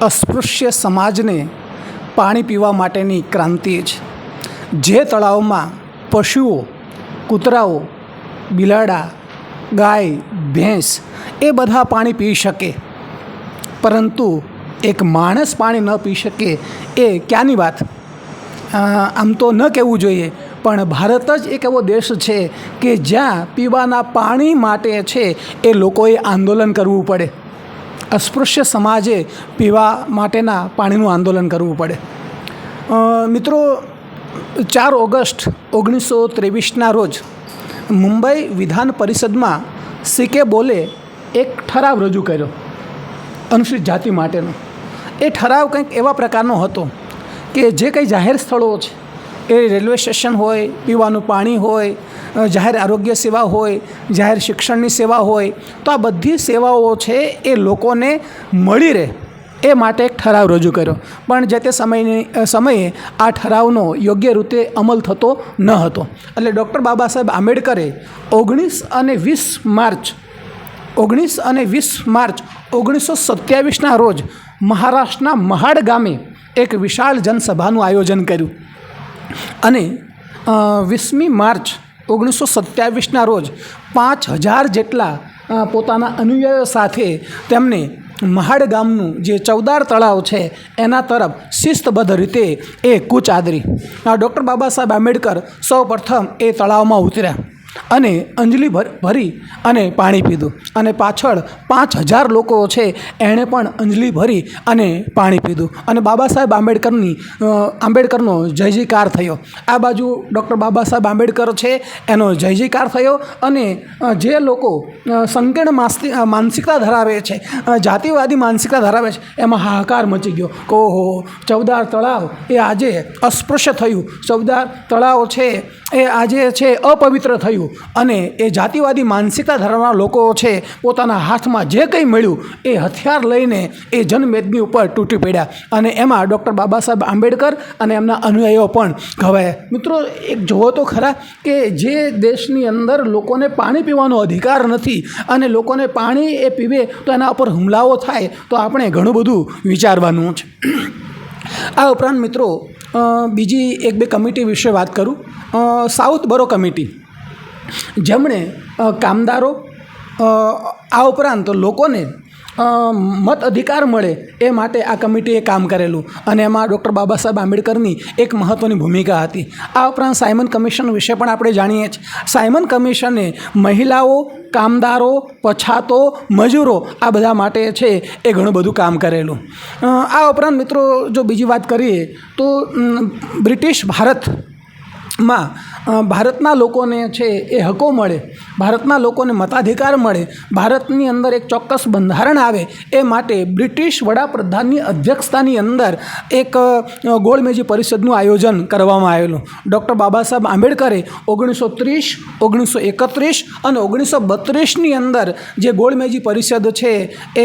અસ્પૃશ્ય સમાજને પાણી પીવા માટેની ક્રાંતિ છે. જે તળાવમાં પશુઓ કૂતરાઓ, બિલાડા, ગાય, ભેંસ એ બધા પાણી પી શકે, પરંતુ એક માણસ પાણી ન પી શકે એ ક્યાંની વાત? આમ તો ન કહેવું જોઈએ, પણ ભારત જ એક એવો દેશ છે કે જ્યાં પીવાના પાણી માટે છે એ લોકોએ આંદોલન કરવું પડે. અસ્પૃશ્ય સમાજે પીવા માટેના પાણીનું આંદોલન કરવું પડે. મિત્રો, 4 ઓગસ્ટ 1923ના રોજ મુંબઈ વિધાન પરિષદમાં સી.કે. બોલે એક ઠરાવ રજૂ કર્યો અનુસૂચિત જાતિ માટેનો. એ ઠરાવ કંઈક એવા પ્રકારનો હતો કે જે કંઈ જાહેર સ્થળો છે, એ રેલવે સ્ટેશન હોય, પીવાનું પાણી હોય, જાહેર આરોગ્ય સેવા હોય, જાહેર શિક્ષણની સેવા હોય, તો આ બધી સેવાઓ છે એ લોકોને મળી રહે એ માટે એક ઠરાવ રજૂ કર્યો. પણ જે તે સમયે આ ઠરાવનો યોગ્ય રીતે અમલ થતો ન હતો. એટલે ડૉક્ટર બાબા સાહેબ આંબેડકરે 19 અને 20 માર્ચ 1927ના રોજ મહારાષ્ટ્રના મહાડ ગામે એક વિશાળ જનસભાનું આયોજન કર્યું અને 20મી માર્ચ 1927ના રોજ 5000 જેટલા પોતાના અનુયાયીઓ સાથે તેમને મહાડ ગામનું જે ચૌદાર તળાવ છે એના તરફ શિસ્તબદ્ધ રીતે એ કૂચ આદરી. ડૉક્ટર બાબા સાહેબ આંબેડકર સૌ પ્રથમ એ તળાવમાં ઉતર્યા અને અંજલિ ભરી અને પાણી પીધું, અને પાછળ 5000 લોકો છે એણે પણ અંજલિ ભરી અને પાણી પીધું, અને બાબા સાહેબ આંબેડકરનો જય જયકાર થયો. આ બાજુ ડૉક્ટર બાબા સાહેબ આંબેડકર છે એનો જય જયકાર થયો, અને જે લોકો સંકીર્ણ માનસિકતા ધરાવે છે, જાતિવાદી માનસિકતા ધરાવે છે, એમાં હાહાકાર મચી ગયો કે ઓહો, ચૌદાર તળાવ એ આજે અસ્પૃશ્ય થયું, ચૌદાર તળાવ છે એ આજે છે અપવિત્ર થયું, અને એ જાતિવાદી માનસિકતા ધરાવનારા લોકો છે પોતાના હાથમાં જે કંઈ મળ્યું એ હથિયાર લઈને એ જનમેદની ઉપર તૂટી પડ્યા, અને એમાં ડૉક્ટર બાબા સાહેબ આંબેડકર અને એમના અનુયાયીઓ પણ ઘવાયા. મિત્રો, એક જુઓ તો ખરા કે જે દેશની અંદર લોકોને પાણી પીવાનો અધિકાર નથી અને લોકોને પાણી એ પીવે તો એના ઉપર હુમલાઓ થાય, તો આપણે ઘણું બધું વિચારવાનું છે. આ ઉપરાંત મિત્રો, બીજી 1-2 કમિટી વિશે વાત કરું. સાઉથ બરો કમિટી, જેમણે કામદારો આ ઉપરાંત લોકોને મત અધિકાર મળે એ માટે આ કમિટીએ કામ કરેલું, અને એમાં ડૉક્ટર બાબા સાહેબ આંબેડકરની એક મહત્ત્વની ભૂમિકા હતી. આ ઉપરાંત સાયમન કમિશન વિશે પણ આપણે જાણીએ છીએ. સાયમન કમિશને મહિલાઓ, કામદારો, પછાતો, મજૂરો આ બધા માટે છે એ ઘણું બધું કામ કરેલું. આ ઉપરાંત મિત્રો, જો બીજી વાત કરીએ તો બ્રિટિશ ભારતમાં ભારતના લોકોને છે એ હકો મળે, ભારતના લોકોને મતાધિકાર મળે, ભારતની અંદર એક ચોક્કસ બંધારણ આવે એ માટે બ્રિટિશ વડાપ્રધાનની અધ્યક્ષતાની અંદર એક ગોળમેજી પરિષદનું આયોજન કરવામાં આવેલું. ડૉક્ટર બાબા સાહેબ આંબેડકરે 1930, 1931 અને 1932ની અંદર જે ગોળમેજી પરિષદ છે એ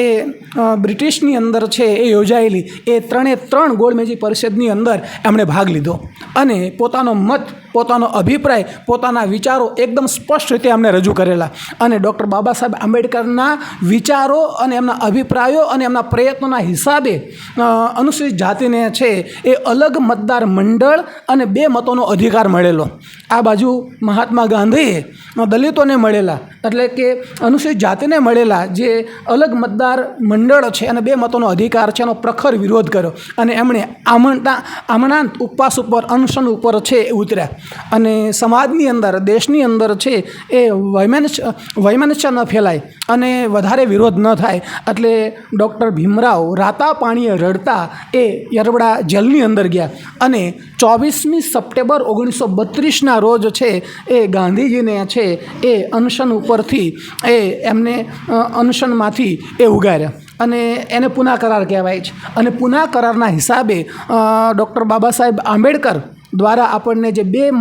બ્રિટિશની અંદર છે એ યોજાયેલી, એ 3 ગોળમેજી પરિષદની અંદર એમણે ભાગ લીધો અને પોતાનો મત, પોતાનો અભિપ્રાય, પોતાના વિચારો એકદમ સ્પષ્ટ રીતે એમણે રજૂ કરેલા. અને ડૉક્ટર બાબા સાહેબ આંબેડકરના વિચારો અને એમના અભિપ્રાયો અને એમના પ્રયત્નોના હિસાબે અનુસૂચિત જાતિને છે એ અલગ મતદાર મંડળ અને 2 મતોનો અધિકાર મળેલો. આ બાજુ મહાત્મા ગાંધીએ દલિતોને મળેલા, એટલે કે અનુસૂચિત જાતિને મળેલા જે અલગ મતદાર મંડળ છે અને 2 મતોનો અધિકાર છે એનો પ્રખર વિરોધ કર્યો, અને એમણે આમણાંત ઉપવાસ ઉપર, અનશન ઉપર છે એ ઉતર્યા. અને સમાજની અંદર, દેશની અંદર છે એ વૈમનસ્ય ન ફેલાય અને વધારે વિરોધ ન થાય, એટલે ડૉક્ટર ભીમરાવ રાતા પાણીએ રડતા એ યરવડા જેલની અંદર ગયા, અને 24મી સપ્ટેમ્બર 1932ના રોજ છે એ ગાંધીજીને છે એ અનશન ઉપરથી એમને અનશનમાંથી એ ઉગાર્યા, અને એને પુના કરાર કહેવાય છે. અને પુના કરારના હિસાબે ડૉક્ટર બાબા સાહેબ આંબેડકર દ્વારા આપણને જે 2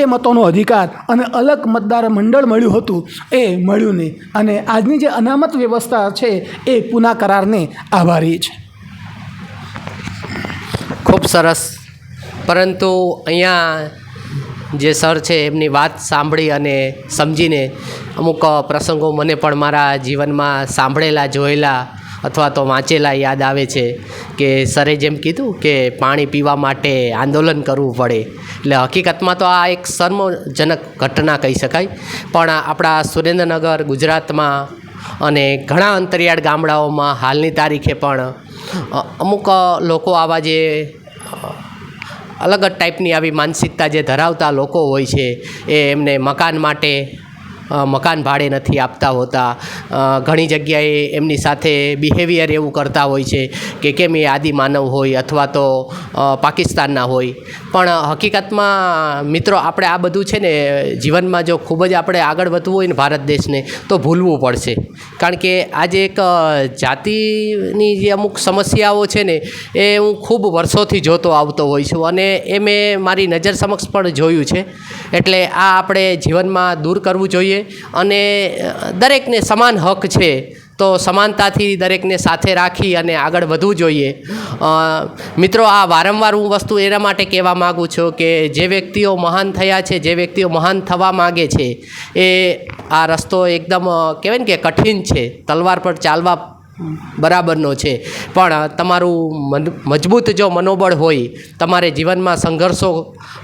મતોનો અધિકાર અને અલગ મતદાર મંડળ મળ્યું હતું એ મળ્યું નહીં, અને આજની જે અનામત વ્યવસ્થા છે એ પુના કરારને આભારી છે. ખૂબ સરસ. પરંતુ અહીંયા જે સર છે એમની વાત સાંભળી અને સમજીને અમુક પ્રસંગો મને પણ મારા જીવનમાં સાંભળેલા, જોયેલા અથવા તો વાંચેલા યાદ આવે છે કે સરે જેમ કીધું કે પાણી પીવા માટે આંદોલન કરવું પડે, એટલે હકીકતમાં તો આ એક શર્મજનક ઘટના કહી શકાય. પણ આપણા સુરેન્દ્રનગર ગુજરાતમાં અને ઘણા અંતરિયાળ ગામડાઓમાં હાલની તારીખે પણ અમુક લોકો આવા જે અલગ જ ટાઈપની આવી માનસિકતા જે ધરાવતા લોકો હોય છે એ એમને મકાન માટે મકાન ભાડે નથી આપતા હોતા. ઘણી જગ્યાએ એમની સાથે બિહેવિયર એવું કરતા હોય છે કે કેમ એ આદિમાનવ હોય અથવા તો પાકિસ્તાનના હોય. પણ હકીકતમાં મિત્રો આપણે આ બધું છે ને જીવનમાં જો ખૂબ જ આપણે આગળ વધવું હોય ને ભારત દેશને તો ભૂલવું પડશે. કારણ કે આજે એક જાતિની જે અમુક સમસ્યાઓ છે ને એ હું ખૂબ વર્ષોથી જોતો આવતો હોઉં છું અને એ મેં મારી નજર સમક્ષ પણ જોયું છે. એટલે આ આપણે જીવનમાં દૂર કરવું જોઈએ અને દરેકને સમાન હક છે તો સમાનતાથી દરેકને સાથે રાખી અને આગળ વધવું જોઈએ. મિત્રો, આ વારંવાર હું વસ્તુ એના માટે કહેવા માગું છું કે જે વ્યક્તિઓ મહાન થયા છે, જે વ્યક્તિઓ મહાન થવા માગે છે એ આ રસ્તો એકદમ કહેવાય ને કે કઠિન છે, તલવાર પર ચાલવા બરાબરનો છે. પણ તમારું મજબૂત જો મનોબળ હોય, તમારે જીવનમાં સંઘર્ષો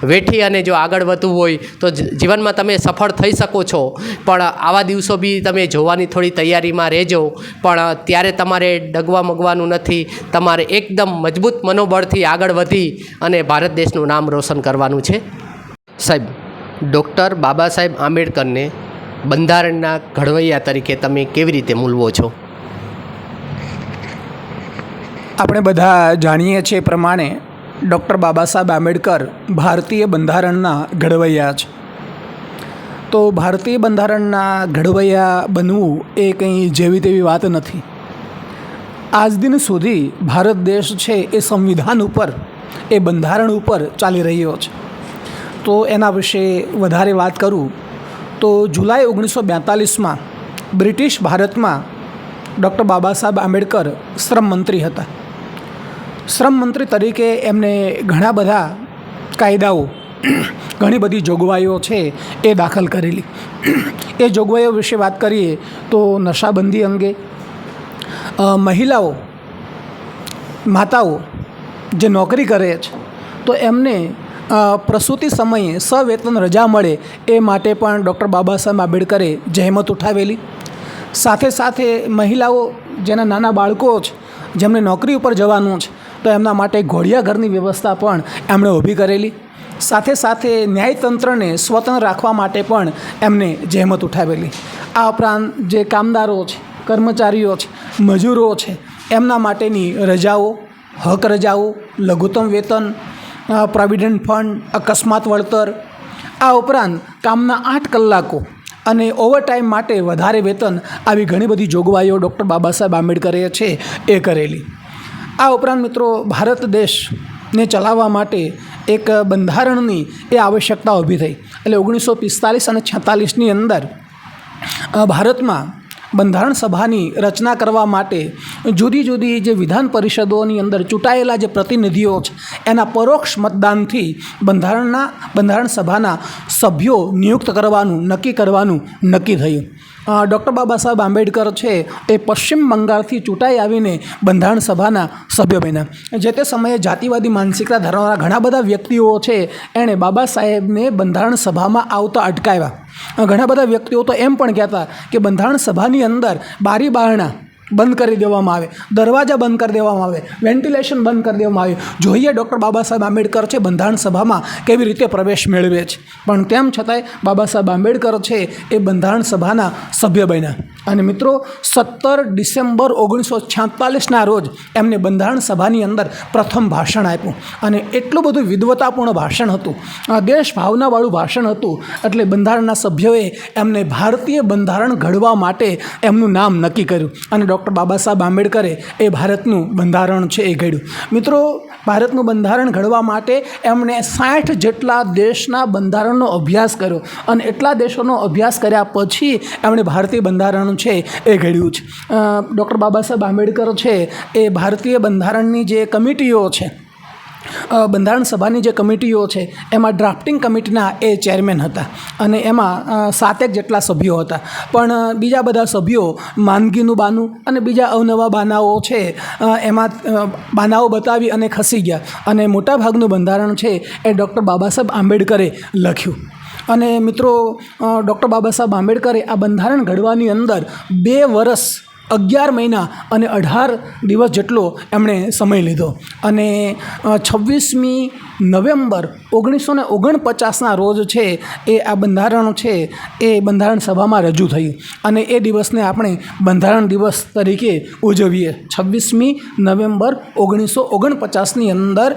વેઠી અને જો આગળ વધવું હોય તો જીવનમાં તમે સફળ થઈ શકો છો. પણ આવા દિવસો બી તમે જોવાની થોડી તૈયારીમાં રહેજો. પણ ત્યારે તમારે ડગવા મગવાનું નથી, તમારે એકદમ મજબૂત મનોબળથી આગળ વધી અને ભારત દેશનું નામ રોશન કરવાનું છે. સાહેબ, ડૉક્ટર બાબા સાહેબ આંબેડકરને બંધારણના ઘડવૈયા તરીકે તમે કેવી રીતે મૂલવો છો? આપણે બધા જાણીએ છીએ એ પ્રમાણે ડૉક્ટર બાબા સાહેબ આંબેડકર ભારતીય બંધારણના ઘડવૈયા છે. તો ભારતીય બંધારણના ઘડવૈયા બનવું એ કંઈ જેવી તેવી વાત નથી. આજ દિન સુધી ભારત દેશ છે એ સંવિધાન ઉપર, એ બંધારણ ઉપર ચાલી રહ્યો છે. તો એના વિશે વધારે વાત કરું તો જુલાઈ 1942માં બ્રિટિશ ભારતમાં ડૉક્ટર બાબા સાહેબ આંબેડકર શ્રમ મંત્રી હતા. શ્રમ મંત્રી તરીકે એમને ઘણા બધા કાયદાઓ, ઘણી બધી જોગવાઈઓ છે એ દાખલ કરેલી. એ જોગવાઈઓ વિશે વાત કરીએ તો નશાબંધી અંગે, મહિલાઓ, માતાઓ જે નોકરી કરે છે તો એમને પ્રસૂતિ સમયે સવેતન રજા મળે એ માટે પણ ડૉક્ટર બાબા સાહેબ આંબેડકરે જહેમત ઉઠાવેલી. સાથે સાથે મહિલાઓ જેના નાના બાળકો છે, જેમને નોકરી ઉપર જવાનું છે તો એમના માટે ઘોડિયા ઘરની વ્યવસ્થા પણ એમણે ઊભી કરેલી. સાથે સાથે ન્યાયતંત્રને સ્વતંત્ર રાખવા માટે પણ એમને જહેમત ઉઠાવેલી. આ ઉપરાંત જે કામદારો છે, કર્મચારીઓ છે, મજૂરો છે, એમના માટેની રજાઓ, હક રજાઓ, લઘુત્તમ વેતન, પ્રોવિડન્ટ ફંડ, અકસ્માત વળતર, આ ઉપરાંત કામના 8 કલાકો અને ઓવરટાઈમ માટે વધારે વેતન, આવી ઘણી બધી જોગવાઈઓ ડૉક્ટર બાબા સાહેબ આંબેડકરે છે એ કરેલી. આ ઉપરાંત મિત્રો, ભારત દેશને ચલાવવા માટે એક બંધારણની એ આવશ્યકતા ઊભી થઈ. એટલે 1945 અને 46ની અંદર ભારતમાં બંધારણ સભાની રચના કરવા માટે જુદી જુદી જે વિધાન પરિષદોની અંદર ચૂંટાયેલા જે પ્રતિનિધિઓ છે એના પરોક્ષ મતદાનથી બંધારણ સભાના સભ્યો નિયુક્ત કરવાનું, નક્કી કરવાનું નક્કી થયું. ડૉક્ટર બાબા સાહેબ આંબેડકર છે એ પશ્ચિમ બંગાળથી ચૂંટાઈ આવીને બંધારણ સભાના સભ્ય બન્યા. જે તે સમયે જાતિવાદી માનસિકતા ધરાવનારા ઘણા બધા વ્યક્તિઓ છે એણે બાબા સાહેબને બંધારણ સભામાં આવતા અટકાવ્યા. ઘણા બધા વ્યક્તિઓ તો એમ પણ કહેતા કે બંધારણ સભાની અંદર બારી બારણા બંધ કરી દેવામાં આવે, દરવાજા બંધ કરી દેવામાં આવે, વેન્ટિલેશન બંધ કરી દેવામાં આવે. જોઈએ ડૉક્ટર બાબા સાહેબ આંબેડકર છે બંધારણ સભામાં કેવી રીતે પ્રવેશ મેળવે છે. પણ તેમ છતાંય બાબા સાહેબ આંબેડકર છે એ બંધારણ સભાના સભ્ય બન્યા. અને મિત્રો, 17 ડિસેમ્બર 1946ના રોજ એમને બંધારણ સભાની અંદર પ્રથમ ભાષણ આપ્યું. અને એટલું બધું વિદ્વતાપૂર્ણ ભાષણ હતું, દેશ ભાવનાવાળું ભાષણ હતું. એટલે બંધારણના સભ્યોએ એમને ભારતીય બંધારણ ઘડવા માટે એમનું નામ નક્કી કર્યું. અને ડૉક્ટર બાબા સાહેબ આંબેડકરે એ ભારતનું બંધારણ છે એ ઘડ્યું. મિત્રો, ભારતનું બંધારણ ઘડવા માટે એમણે 60 જેટલા દેશના બંધારણનો અભ્યાસ કર્યો. અને એટલા દેશોનો અભ્યાસ કર્યા પછી એમણે ભારતીય બંધારણ છે એ ઘડ્યું છે. ડૉક્ટર બાબા સાહેબ આંબેડકર છે એ ભારતીય બંધારણની જે કમિટીઓ છે બંધારણ સભાની જે કમિટીઓ છે એમાં ડ્રાફ્ટિંગ કમિટીના એ ચેરમેન હતા અને એમાં 7 જેટલા સભ્યો હતા. પણ બીજા બધા સભ્યો માંદગીનું બાનું અને બીજા અવનવા બાનાઓ છે એમાં બાનાઓ બતાવી અને ખસી ગયા અને મોટાભાગનું બંધારણ છે એ ડૉક્ટર બાબા સાહેબ આંબેડકરે લખ્યું. અને મિત્રો, ડૉક્ટર બાબા સાહેબ આંબેડકરે આ બંધારણ ઘડવાની અંદર 2 વર્ષ 11 મહિના અને 18 દિવસ જેટલો એમણે સમય લીધો અને 26મી નવેમ્બર 1949ના રોજ છે એ આ બંધારણ છે એ બંધારણ સભામાં રજૂ થયું અને એ દિવસને આપણે બંધારણ દિવસ તરીકે ઉજવીએ. 26મી નવેમ્બર 1949ની અંદર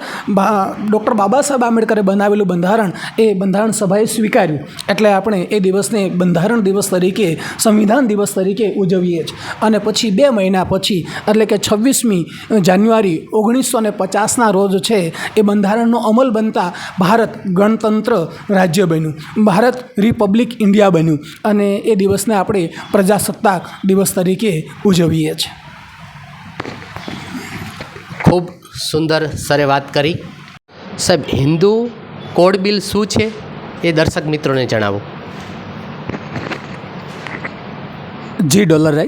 ડૉક્ટર બાબા સાહેબ આંબેડકરે બનાવેલું બંધારણ એ બંધારણ સભાએ સ્વીકાર્યું, એટલે આપણે એ દિવસને બંધારણ દિવસ તરીકે, સંવિધાન દિવસ તરીકે ઉજવીએ છીએ. અને પછી 2 મહિના પછી એટલે કે 26મી જાન્યુઆરી 1950ના રોજ છે એ બંધારણનો અમલ બનતા ભારત ગણતંત્ર રાજ્ય બન્યું, ભારત રિપબ્લિક ઇન્ડિયા બન્યું અને એ દિવસને આપણે પ્રજાસત્તાક દિવસ તરીકે ઉજવીએ છીએ. ખૂબ સુંદર સરે વાત કરી. સાહેબ, હિન્દુ કોડ બિલ શું છે એ દર્શક મિત્રોને જણાવો. જી ડોલર,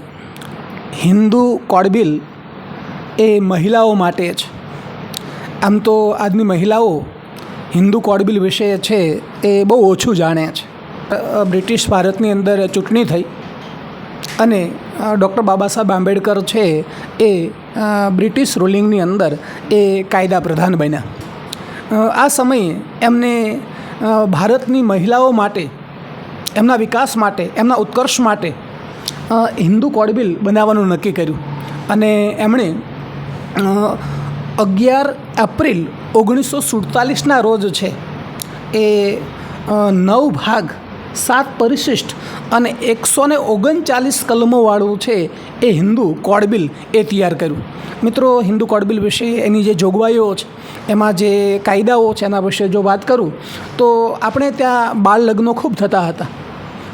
હિન્દુ કોડ બિલ એ મહિલાઓ માટે જ. આમ તો આજની મહિલાઓ હિન્દુ કોડ બિલ વિશે છે એ બહુ ઓછું જાણે છે. બ્રિટિશ ભારતની અંદર ચૂંટણી થઈ અને ડૉક્ટર બાબા સાહેબ આંબેડકર છે એ બ્રિટિશ રૂલિંગની અંદર એ કાયદા પ્રધાન બન્યા. આ સમયે એમને ભારતની મહિલાઓ માટે, એમના વિકાસ માટે, એમના ઉત્કર્ષ માટે હિન્દુ કોડ બિલ બનાવવાનું નક્કી કર્યું અને એમણે 11 એપ્રિલ 1947ના રોજ છે એ 9 ભાગ 7 પરિશિષ્ટ અને 139 કલમોવાળું છે એ હિન્દુ કોડ બિલ એ તૈયાર કર્યું. મિત્રો, હિન્દુ કોડ બિલ વિશે એની જે જોગવાઈઓ છે, એમાં જે કાયદાઓ છે એના વિશે જો વાત કરું તો આપણે ત્યાં બાળ લગ્નો ખૂબ થતા હતા.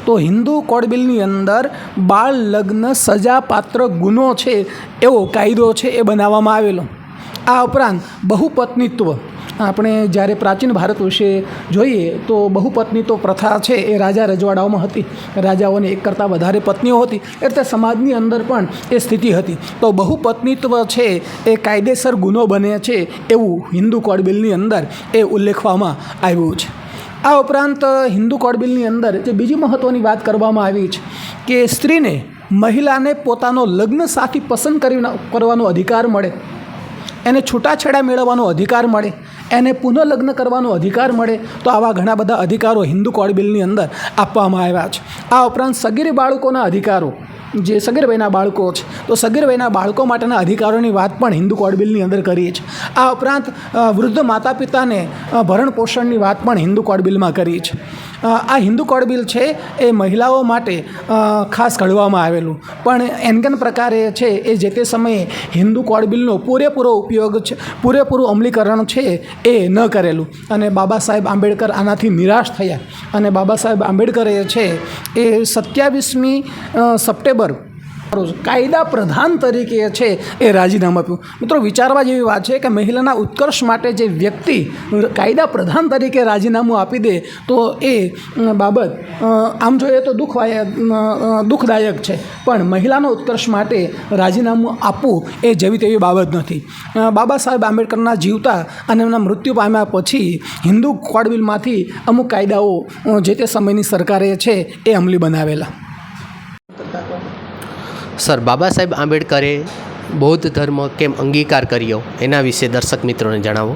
તો હિન્દુ કોડ બિલની અંદર બાળ લગ્ન સજાપાત્ર ગુનો છે એવો કાયદો છે એ બનાવવામાં આવેલો. આ ઉપરાંત બહુપત્નીત્વ, આપણે જ્યારે પ્રાચીન ભારત વિશે જોઈએ તો બહુપત્નીત્વ પ્રથા છે એ રાજા રજવાડાઓમાં હતી. રાજાઓને એક કરતાં વધારે પત્નીઓ હતી, એટલે સમાજની અંદર પણ એ સ્થિતિ હતી. તો બહુપત્નીત્વ છે એ કાયદેસર ગુનો બને છે એવું હિન્દુ કોડ બિલની અંદર એ ઉલ્લેખવામાં આવ્યું છે. આ ઉપરાંત હિન્દુ કોડ બિલની અંદર જે બીજી મહત્ત્વની વાત કરવામાં આવી છે કે સ્ત્રીને, મહિલાને પોતાનો લગ્ન સાથી પસંદ કરવાનો અધિકાર મળે, એને છૂટાછેડા મેળવવાનો અધિકાર મળે, એને પુનઃલગ્ન કરવાનો અધિકાર મળે. તો આવા ઘણા બધા અધિકારો હિન્દુ કોડ બિલની અંદર આપવામાં આવ્યા છે. આ ઉપરાંત સગીર બાળકોના અધિકારો, જે સગીર વયના બાળકો છે તો સગીર વયના બાળકો માટેના અધિકારોની વાત પણ હિન્દુ કોડ બિલની અંદર કરી છે. આ ઉપરાંત વૃદ્ધ માતા પિતાને ભરણ પોષણની વાત પણ હિન્દુ કોડ બિલમાં કરી છે. આ હિન્દુ કોડ બિલ છે એ મહિલાઓ માટે ખાસ ઘડવામાં આવેલું, પણ એનગન પ્રકારે છે એ જે તે સમયે હિન્દુ કોડ બિલનો પૂરેપૂરો ઉપયોગ છે, પૂરેપૂરું અમલીકરણ છે એ ન કરેલું અને બાબા સાહેબ આંબેડકર આનાથી નિરાશ થયા અને બાબા સાહેબ આંબેડકરે છે એ 27મી સપ્ટેમ્બર કાયદા પ્રધાન તરીકે છે એ રાજીનામું આપ્યું. મિત્રો, વિચારવા જેવી વાત છે કે મહિલાના ઉત્કર્ષ માટે જે વ્યક્તિ કાયદા પ્રધાન તરીકે રાજીનામું આપી દે તો એ બાબત આમ જોઈએ તો દુઃખદાયક છે, પણ મહિલાનો ઉત્કર્ષ માટે રાજીનામું આપવું એ જેવી તેવી બાબત નથી. બાબા સાહેબ આંબેડકરના જીવતા અને એમના મૃત્યુ પામ્યા પછી હિન્દુ કોડ બિલમાંથી અમુક કાયદાઓ જે તે સમયની સરકારે છે એ અમલી બનાવેલા. સર, બાબા સાહેબ આંબેડકરે બૌદ્ધ ધર્મ કેમ અંગીકાર કર્યો એના વિશે દર્શક મિત્રોને જણાવો.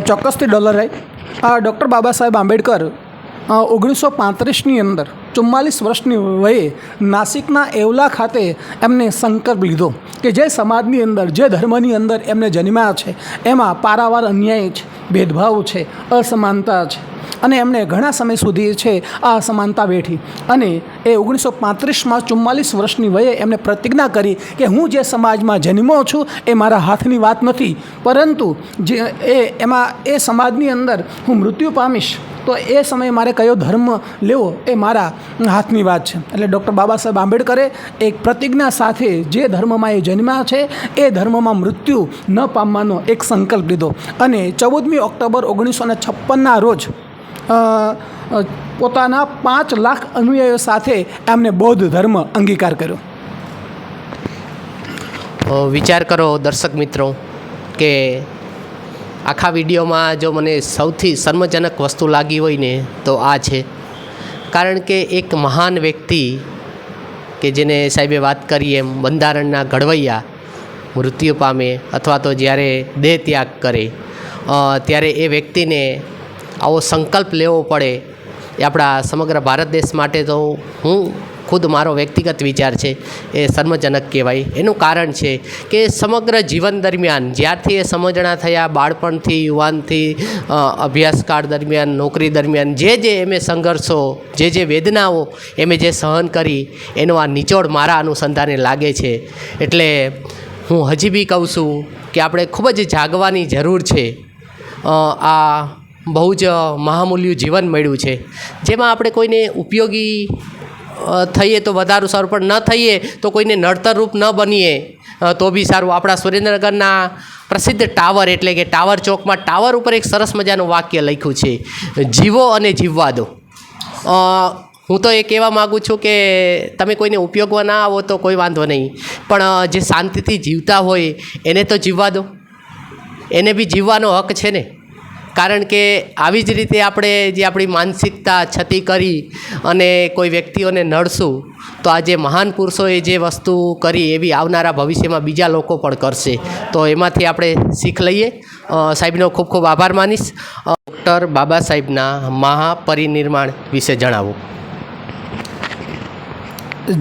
ચોક્કસથી ડોલર. ડૉક્ટર બાબા સાહેબ આંબેડકર 1935ની અંદર 44 વર્ષની વયે નાસિકના એવલા ખાતે એમને સંકલ્પ લીધો કે જે સમાજની અંદર, જે ધર્મની અંદર એમને જન્મ્યા છે એમાં પારાવાર અન્યાય છે, ભેદભાવ છે, અસમાનતા છે અને એમણે ઘણા સમય સુધી છે આ અસમાનતા વેઠી અને એ 1935માં 44 વર્ષની વયે એમણે પ્રતિજ્ઞા કરી કે હું જે સમાજમાં જન્મ્યો છું એ મારા હાથની વાત નથી, પરંતુ જે એમાં એ સમાજની અંદર હું મૃત્યુ પામીશ તો એ સમયે મારે કયો ધર્મ લેવો એ મારા હાથની વાત છે. એટલે ડૉક્ટર બાબા સાહેબ આંબેડકરે એક પ્રતિજ્ઞા સાથે જે ધર્મમાં એ જન્મ્યા છે એ ધર્મમાં મૃત્યુ ન પામવાનો એક સંકલ્પ લીધો અને 14મી ઓક્ટોબર 1956ના રોજ પોતાના 5 લાખ અનુયાયીઓ સાથે એમને બૌદ્ધ ધર્મ અંગીકાર કર્યો. વિચાર કરો દર્શક મિત્રો કે આખા વિડીયોમાં જો મને સૌથી શર્મજનક વસ્તુ લાગી હોય ને તો આ છે. કારણ કે એક મહાન વ્યક્તિ કે જેને સાહેબે વાત કરી એમ બંધારણના ઘડવૈયા મૃત્યુ પામે અથવા તો જ્યારે દેહ ત્યાગ કરે ત્યારે એ વ્યક્તિને આવો સંકલ્પ લેવો પડે એ આપણા સમગ્ર ભારત દેશ માટે તો હું ખુદ મારો વ્યક્તિગત વિચાર છે એ શર્મજનક કહેવાય. એનું કારણ છે કે સમગ્ર જીવન દરમિયાન જ્યારથી એ સમજણા થયા, બાળપણથી, યુવાનથી, અભ્યાસકાળ દરમિયાન, નોકરી દરમિયાન જે એમે સંઘર્ષો, જે વેદનાઓ એમે જે સહન કરી એનો આ નિચોડ મારા અનુસંધાને લાગે છે. એટલે હું હજી બી કહું છું કે આપણે ખૂબ જ જાગવાની જરૂર છે. આ બહુ જ મહામૂલ્યું જીવન મળ્યું છે જેમાં આપણે કોઈને ઉપયોગી થઈએ તો વધારું સારું, પણ ન થઈએ તો કોઈને નડતરરૂપ ન બનીએ તો બી સારું. આપણા સુરેન્દ્રનગરના પ્રસિદ્ધ ટાવર એટલે કે ટાવર ચોકમાં ટાવર ઉપર એક સરસ મજાનું વાક્ય લખ્યું છે, જીવો અને જીવવા દો. હું તો એ કહેવા માગું છું કે તમે કોઈને ઉપયોગમાં ના આવો તો કોઈ વાંધો નહીં, પણ જે શાંતિથી જીવતા હોય એને તો જીવવા દો. એને બી જીવવાનો હક છે ને. કારણ કે આવી જ રીતે આપણે જે આપણી માનસિકતા છતી કરી અને કોઈ વ્યક્તિઓને નડશું તો આ જે મહાન પુરુષોએ જે વસ્તુ કરી એવી આવનારા ભવિષ્યમાં બીજા લોકો પણ કરશે. તો એમાંથી આપણે શીખ લઈએ. સાહેબનો ખૂબ ખૂબ આભાર માનીશ. ડૉક્ટર બાબા સાહેબના મહાપરિનિર્વાણ વિશે જણાવો.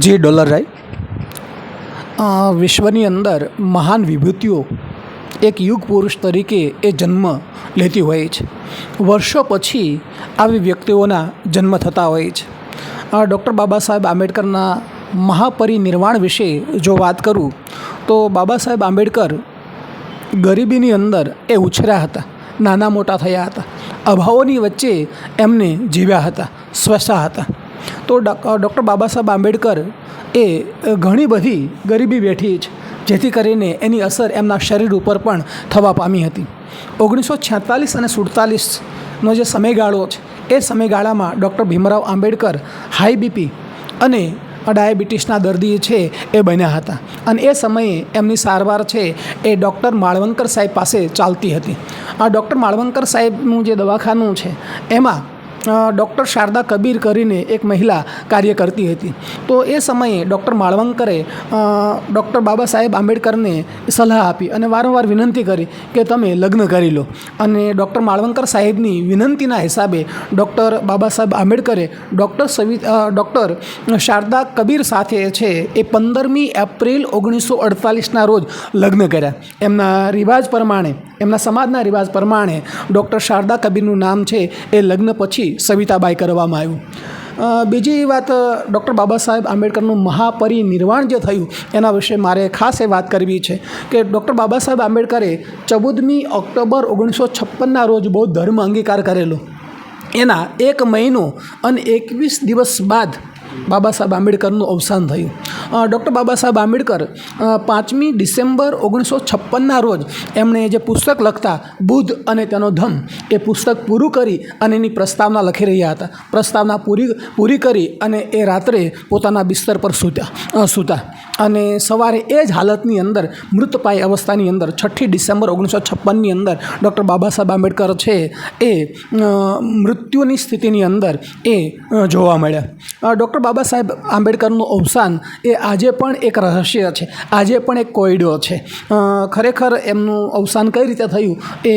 જી ડોલરરાય, વિશ્વની અંદર મહાન વિભૂતિઓ એક યુગ પુરુષ તરીકે એ જન્મ લેતી હોય છે. વર્ષો પછી આવી વ્યક્તિઓના જન્મ થતા હોય છે. ડૉક્ટર બાબા સાહેબ આંબેડકરના મહાપરિનિર્વાણ વિશે જો વાત કરું તો બાબા સાહેબ આંબેડકર ગરીબીની અંદર એ ઉછર્યા હતા, નાના મોટા થયા હતા, અભાવોની વચ્ચે એમને જીવ્યા હતા, સ્વસ્યા હતા. તો ડૉક્ટર બાબા સાહેબ આંબેડકર એ ઘણી બધી ગરીબી વેઠી છે જેથી કરીને એની અસર એમના શરીર ઉપર પણ થવા પામી હતી. 1946 અને 47નો જે સમયગાળો છે એ સમયગાળામાં doctor Bhimrao Ambedkar high BP અને ડાયાબિટીસના દર્દી છે એ બન્યા હતા અને એ સમયે એમની સારવાર છે એ ડૉક્ટર માળવંકર સાહેબ પાસે ચાલતી હતી. આ ડૉક્ટર માળવંકર સાહેબનું જે દવાખાનું છે એમાં ડૉક્ટર શારદા કબીર કરીને એક મહિલા કાર્ય કરતી હતી. તો એ સમયે ડૉક્ટર માળવંકરે ડૉક્ટર બાબા સાહેબ આંબેડકરને સલાહ આપી અને વારંવાર વિનંતી કરી કે તમે લગ્ન કરી લો. અને ડૉક્ટર માળવંકર સાહેબની વિનંતીના હિસાબે ડૉક્ટર બાબા સાહેબ આંબેડકરે ડૉક્ટર શારદા કબીર સાથે છે એ 15મી એપ્રિલ 1948ના રોજ લગ્ન કર્યા. એમના રિવાજ પ્રમાણે, એમના સમાજના રિવાજ પ્રમાણે ડૉક્ટર શારદા કબીરનું નામ છે એ લગ્ન પછી સવિતાબાઈ કરવામાં આવ્યું. બીજી વાત, ડૉક્ટર બાબા સાહેબ આંબેડકરનું મહાપરિનિર્વાણ જે થયું એના વિશે મારે ખાસ એ વાત કરવી છે કે ડૉક્ટર બાબા સાહેબ આંબેડકરે 14મી ઓક્ટોબર 1956ના રોજ બૌદ્ધ ધર્મ અંગીકાર કરેલો. એના 1 મહિનો અને 21 દિવસ બાદ બાબા સાહેબ આંબેડકરનું અવસાન થયું. ડૉક્ટર બાબા સાહેબ આંબેડકર 5મી ડિસેમ્બર 1956ના રોજ એમણે જે પુસ્તક લખતા બુદ્ધ અને તેનો ધમ્મ એ પુસ્તક પૂરું કરી અને એની પ્રસ્તાવના લખી રહ્યા હતા. પ્રસ્તાવના પૂરી કરી અને એ રાત્રે પોતાના બિસ્તર પર સૂતા અને સવારે એ જ હાલતની અંદર મૃતપાય અવસ્થાની અંદર 6ઠી ડિસેમ્બર 1956ની અંદર ડૉક્ટર બાબા સાહેબ આંબેડકર છે એ મૃત્યુની સ્થિતિની અંદર એ જોવા મળ્યા. ડૉક્ટર બાબા સાહેબ આંબેડકરનું અવસાન એ આજે પણ એક રહસ્ય છે, આજે પણ એક કોયડો છે. ખરેખર એમનું અવસાન કઈ રીતે થયું એ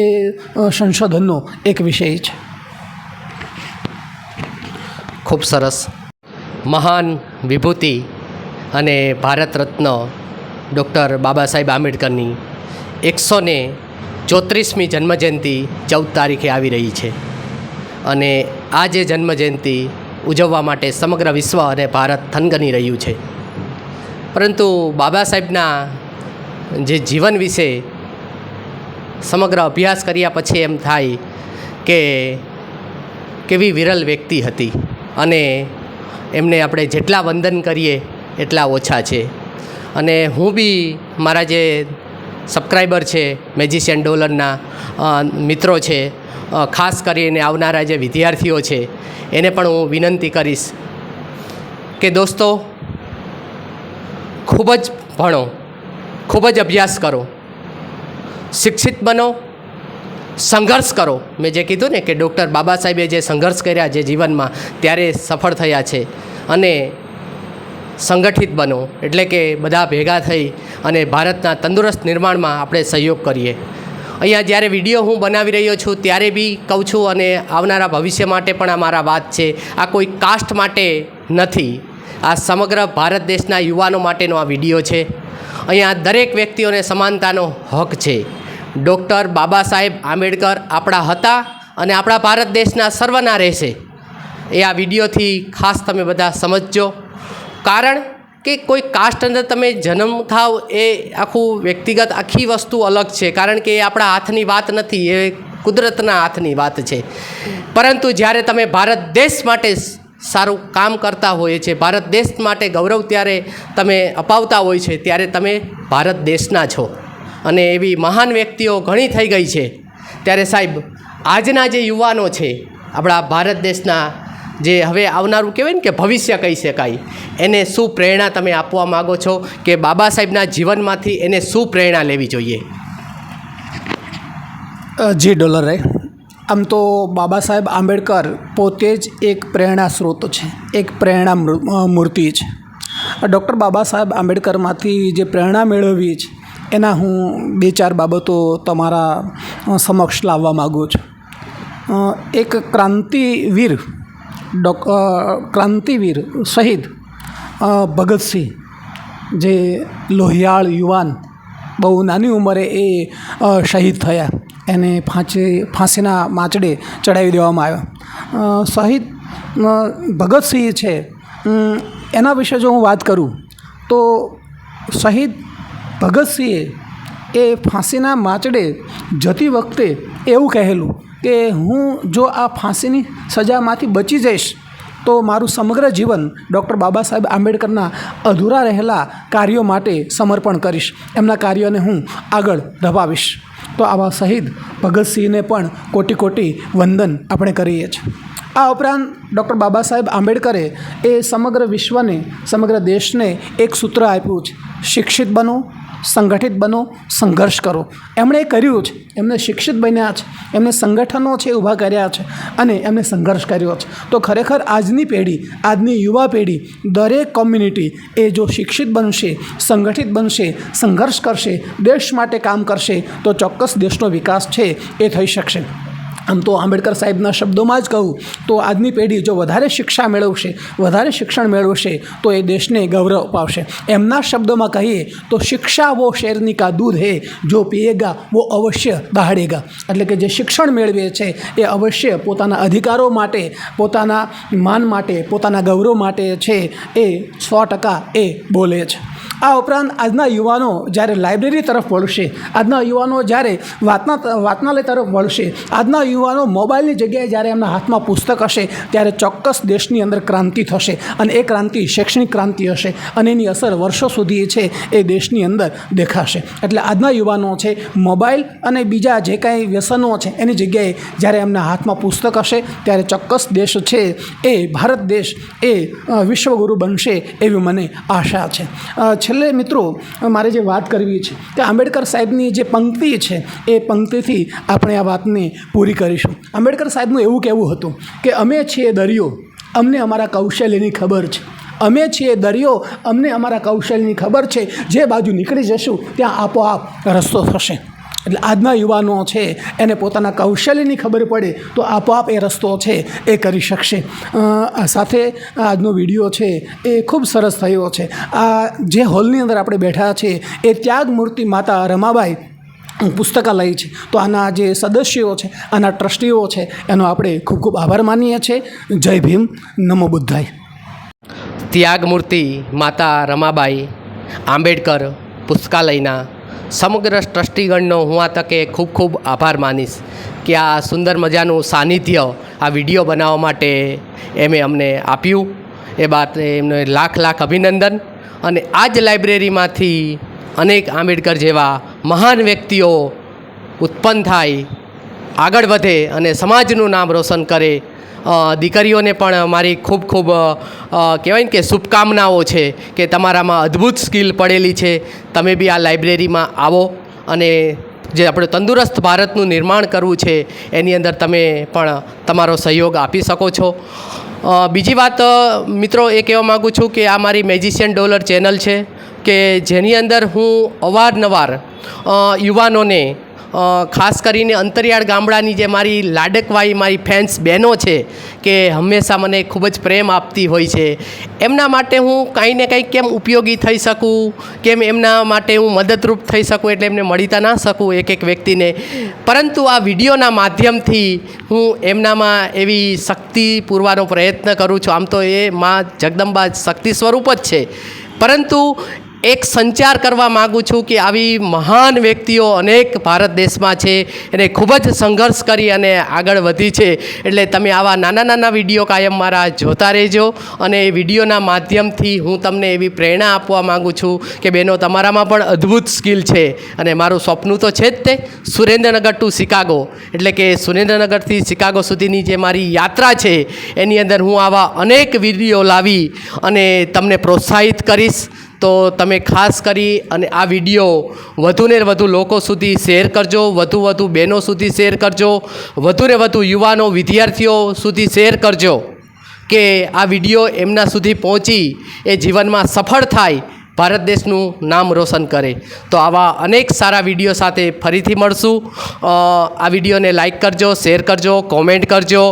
સંશોધનનો એક વિષય છે. ખૂબ સરસ. મહાન વિભૂતિ અને ભારત રત્ન ડૉક્ટર બાબા સાહેબ આંબેડકરની 134મી જન્મજયંતિ 14 તારીખે આવી રહી છે અને આ જે જન્મજયંતિ ઉજવવા માટે સમગ્ર વિશ્વ અને ભારત થનગની રહ્યું છે. પરંતુ બાબા સાહેબના જે જીવન વિશે સમગ્ર અભ્યાસ કર્યા પછી એમ થાય કે કેવી વિરલ વ્યક્તિ હતી અને એમને આપણે જેટલા વંદન કરીએ એટલા ઓછા છે. અને હું બી મારા જે સબસ્ક્રાઈબર છે, મેજિશિયન ડોલરના મિત્રો છે, ખાસ કરીને આવનારા જે વિદ્યાર્થીઓ છે એને પણ હું વિનંતી કરીશ કે દોસ્તો, ખૂબ જ ભણો, ખૂબ જ અભ્યાસ કરો, શિક્ષિત બનો, સંઘર્ષ કરો. મેં જે કીધું ને કે ડૉક્ટર બાબા સાહેબે જે સંઘર્ષ કર્યા જે જીવનમાં ત્યારે સફળ થયા છે. અને સંગઠિત બનો એટલે કે બધા ભેગા થઈ અને ભારતના તંદુરસ્ત નિર્માણમાં આપણે સહયોગ કરીએ. અહીંયા જ્યારે વિડીયો હું બનાવી રહ્યો છું ત્યારે બી કહું છું અને આવનારા ભવિષ્ય માટે પણ આ મારા વાત છે. આ કોઈ કાસ્ટ માટે નથી, આ સમગ્ર ભારત દેશના યુવાનો માટેનો આ વિડીયો છે. અહીંયા દરેક વ્યક્તિઓને સમાનતાનો હક છે. ડૉક્ટર બાબા સાહેબ આંબેડકર આપણા હતા અને આપણા ભારત દેશના સર્વના રહેશે. એ આ વિડીયોથી ખાસ તમે બધા સમજજો. કારણ કે કોઈ કાસ્ટ અંદર તમે જન્મ થાવ એ આખું વ્યક્તિગત આખી વસ્તુ અલગ છે. કારણ કે એ આપણા હાથની વાત નથી, એ કુદરતના હાથની વાત છે. પરંતુ જ્યારે તમે ભારત દેશ માટે સારું કામ કરતા હોય છે, ભારત દેશ માટે ગૌરવ ત્યારે તમે અપાવતા હોય છે ત્યારે તમે ભારત દેશના છો. અને એવી મહાન વ્યક્તિઓ ઘણી થઈ ગઈ છે. ત્યારે સાહેબ, આજના જે યુવાનો છે આપણા ભારત દેશના, જે હવે આવનારું કહેવાય ને કે ભવિષ્ય કહી શકાય, એને શું પ્રેરણા તમે આપવા માગો છો કે બાબા સાહેબના જીવનમાંથી એને શું પ્રેરણા લેવી જોઈએ? જી ડોલરે, આમ તો બાબા સાહેબ આંબેડકર પોતે જ એક પ્રેરણા સ્ત્રોત છે, એક પ્રેરણા મૂર્તિ છે. ડૉક્ટર બાબા સાહેબ આંબેડકરમાંથી જે પ્રેરણા મેળવી છે એના હું 2-4 બાબતો તમારા સમક્ષ લાવવા માગું છું. એક ક્રાંતિવીર શહીદ ભગતસિંહ, જે લોહિયાળ યુવાન, બહુ નાની ઉંમરે એ શહીદ થયા, એને ફાંસીના માંચડે ચડાવી દેવામાં આવ્યા. શહીદ ભગતસિંહ છે, એના વિશે જો હું વાત કરું તો શહીદ ભગતસિંહે એ ફાંસીના માંચડે જતી વખતે એવું કહેલું કે હું જો આ ફાંસીની સજામાંથી બચી જઈશ તો મારું સમગ્ર જીવન ડૉક્ટર બાબા સાહેબ આંબેડકરના અધૂરા રહેલા કાર્યો માટે સમર્પણ કરીશ, એમના કાર્યોને હું આગળ ધપાવીશ. તો આવા શહીદ ભગતસિંહને પણ કોટી કોટી વંદન આપણે કરીએ છીએ. આ ઉપરાંત ડૉક્ટર બાબા સાહેબ આંબેડકરે એ સમગ્ર વિશ્વને, સમગ્ર દેશને એક સૂત્ર આપ્યું છે: શિક્ષિત બનો, સંગઠિત બનો, સંઘર્ષ કરો. એમણે એ કર્યું છે. એમને શિક્ષિત બન્યા છે, એમને સંગઠનો છે ઊભા કર્યા છે અને એમને સંઘર્ષ કર્યો છે. તો ખરેખર આજની પેઢી, આજની યુવા પેઢી, દરેક કોમ્યુનિટી એ જો શિક્ષિત બનશે, સંગઠિત બનશે, સંઘર્ષ કરશે, દેશ માટે કામ કરશે તો ચોક્કસ દેશનો વિકાસ છે એ થઈ શકશે. આમ તો આંબેડકર સાહેબના શબ્દોમાં જ કહું તો આજની પેઢી જો વધારે શિક્ષા મેળવશે, વધારે શિક્ષણ મેળવશે તો એ દેશને ગૌરવ અપાવશે. એમના શબ્દોમાં કહીએ તો શિક્ષા વો શેરની કા દૂધ હે, જો પીએગા વો અવશ્ય દહાડેગા. એટલે કે જે શિક્ષણ મેળવે છે એ અવશ્ય પોતાના અધિકારો માટે, પોતાના માન માટે, પોતાના ગૌરવ માટે છે એ 100% એ બોલે છે. આ ઉપરાંત આજના યુવાનો જ્યારે લાઇબ્રેરી તરફ વળશે, આજના યુવાનો જ્યારે વાચનાલય તરફ વળશે, આજના યુવાનો મોબાઈલની જગ્યાએ જ્યારે એમના હાથમાં પુસ્તક હશે ત્યારે ચોક્કસ દેશની અંદર ક્રાંતિ થશે અને એ ક્રાંતિ શૈક્ષણિક ક્રાંતિ હશે અને એની અસર વર્ષો સુધી છે એ દેશની અંદર દેખાશે. એટલે આજના યુવાનો છે મોબાઈલ અને બીજા જે કાંઈ વ્યસનો છે એની જગ્યાએ જ્યારે એમના હાથમાં પુસ્તક હશે ત્યારે ચોક્કસ દેશ છે એ ભારત દેશ એ વિશ્વગુરુ બનશે એવી મને આશા છે. છેલ્લે મિત્રો મારે જે વાત કરવી છે કે આંબેડકર સાહેબની જે પંક્તિ છે એ પંક્તિથી આપણે આ વાતને પૂરી કરીશું. આંબેડકર સાહેબનું એવું કહેવું હતું કે અમે છીએ દરિયો, અમને અમારા કૌશલ્યની ખબર છે. અમે છીએ દરિયો, અમને અમારા કૌશલ્યની ખબર છે. જે બાજુ નીકળી જશું ત્યાં આપોઆપ રસ્તો થશે. એટલે આજના યુવાનો છે એને પોતાના કૌશલ્યની ખબર પડે તો આપોઆપ એ રસ્તો છે એ કરી શકશે. સાથે આજનો વિડીયો છે એ ખૂબ સરસ થયો છે. આ જે હોલની અંદર આપણે બેઠા છે એ ત્યાગ મૂર્તિ માતા રમાબાઈ પુસ્તકાલય છે. તો આના જે સદસ્યો છે, આના ટ્રસ્ટીઓ છે, એનો આપણે ખૂબ ખૂબ આભાર માનીએ છીએ. જય ભીમ, નમો બુદ્ધાય. ત્યાગમૂર્તિ માતા રમાબાઈ આંબેડકર પુસ્તકાલયના સમગ્ર ટ્રસ્ટીગણનો હું આ તકે ખૂબ ખૂબ આભાર માનીશ કે આ સુંદર મજાનું સાનિધ્ય આ વિડીયો બનાવવા માટે એમે અમને આપ્યું. એ બાદ એમને લાખ લાખ અભિનંદન. અને આ જ લાઇબ્રેરીમાંથી અનેક આંબેડકર જેવા મહાન વ્યક્તિઓ ઉત્પન્ન થાય, આગળ વધે અને સમાજનું નામ રોશન કરે. દીકરીઓને પણ મારી ખૂબ ખૂબ કહેવાય ને કે શુભકામનાઓ છે કે તમારામાં અદ્ભુત સ્કિલ પડેલી છે. તમે બી આ લાઇબ્રેરીમાં આવો અને જે આપણે તંદુરસ્ત ભારતનું નિર્માણ કરવું છે એની અંદર તમે પણ તમારો સહયોગ આપી શકો છો. બીજી વાત મિત્રો એ કહેવા માગું છું કે આ મારી મેજિશિયન ડોલર ચેનલ છે કે જેની અંદર હું અવારનવાર યુવાનોને ખાસ કરીને અંતરિયાળ ગામડાની જે મારી લાડકવાઈ મારી ફેન્સ બહેનો છે કે હંમેશા મને ખૂબ જ પ્રેમ આપતી હોય છે, એમના માટે હું કાંઈ ને કંઈક કેમ ઉપયોગી થઈ શકું, કેમ એમના માટે હું મદદરૂપ થઈ શકું, એટલે એમને મળીતા ના શકું એક એક વ્યક્તિને, પરંતુ આ વિડીયોના માધ્યમથી હું એમનામાં એવી શક્તિ પૂરવાનો પ્રયત્ન કરું છું. આમ તો એ માં જગદંબા શક્તિ સ્વરૂપ જ છે, પરંતુ એક સંચાર કરવા માગું છું કે આવી મહાન વ્યક્તિઓ અનેક ભારત દેશમાં છે, એને ખૂબ જ સંઘર્ષ કરી અને આગળ વધી છે. એટલે તમે આવા નાના નાના વિડીયો કાયમ મારા જોતા રહેજો અને એ વિડીયોના માધ્યમથી હું તમને એવી પ્રેરણા આપવા માગું છું કે બહેનો તમારામાં પણ અદ્ભુત સ્કિલ છે. અને મારું સપનું તો છે જ તે સુરેન્દ્રનગર ટુ શિકાગો, એટલે કે સુરેન્દ્રનગરથી શિકાગો સુધીની જે મારી યાત્રા છે એની અંદર હું આવા અનેક વિડીયો લાવી અને તમને પ્રોત્સાહિત કરીશ. તો તમે ખાસ કરી અને આ વિડીયો વધુને વધુ લોકો સુધી શેર કરજો, વધુ બહેનો સુધી શેર કરજો, વધુને વધુ યુવાનો વિદ્યાર્થીઓ સુધી શેર કરજો કે આ વિડીયો એમના સુધી પહોંચી એ જીવનમાં સફળ થાય, ભારત દેશનું નામ રોશન કરે. તો આવા અનેક સારા વિડીયો સાથે ફરીથી મળશું. આ વિડીયોને લાઈક કરજો, શેર કરજો, કોમેન્ટ કરજો.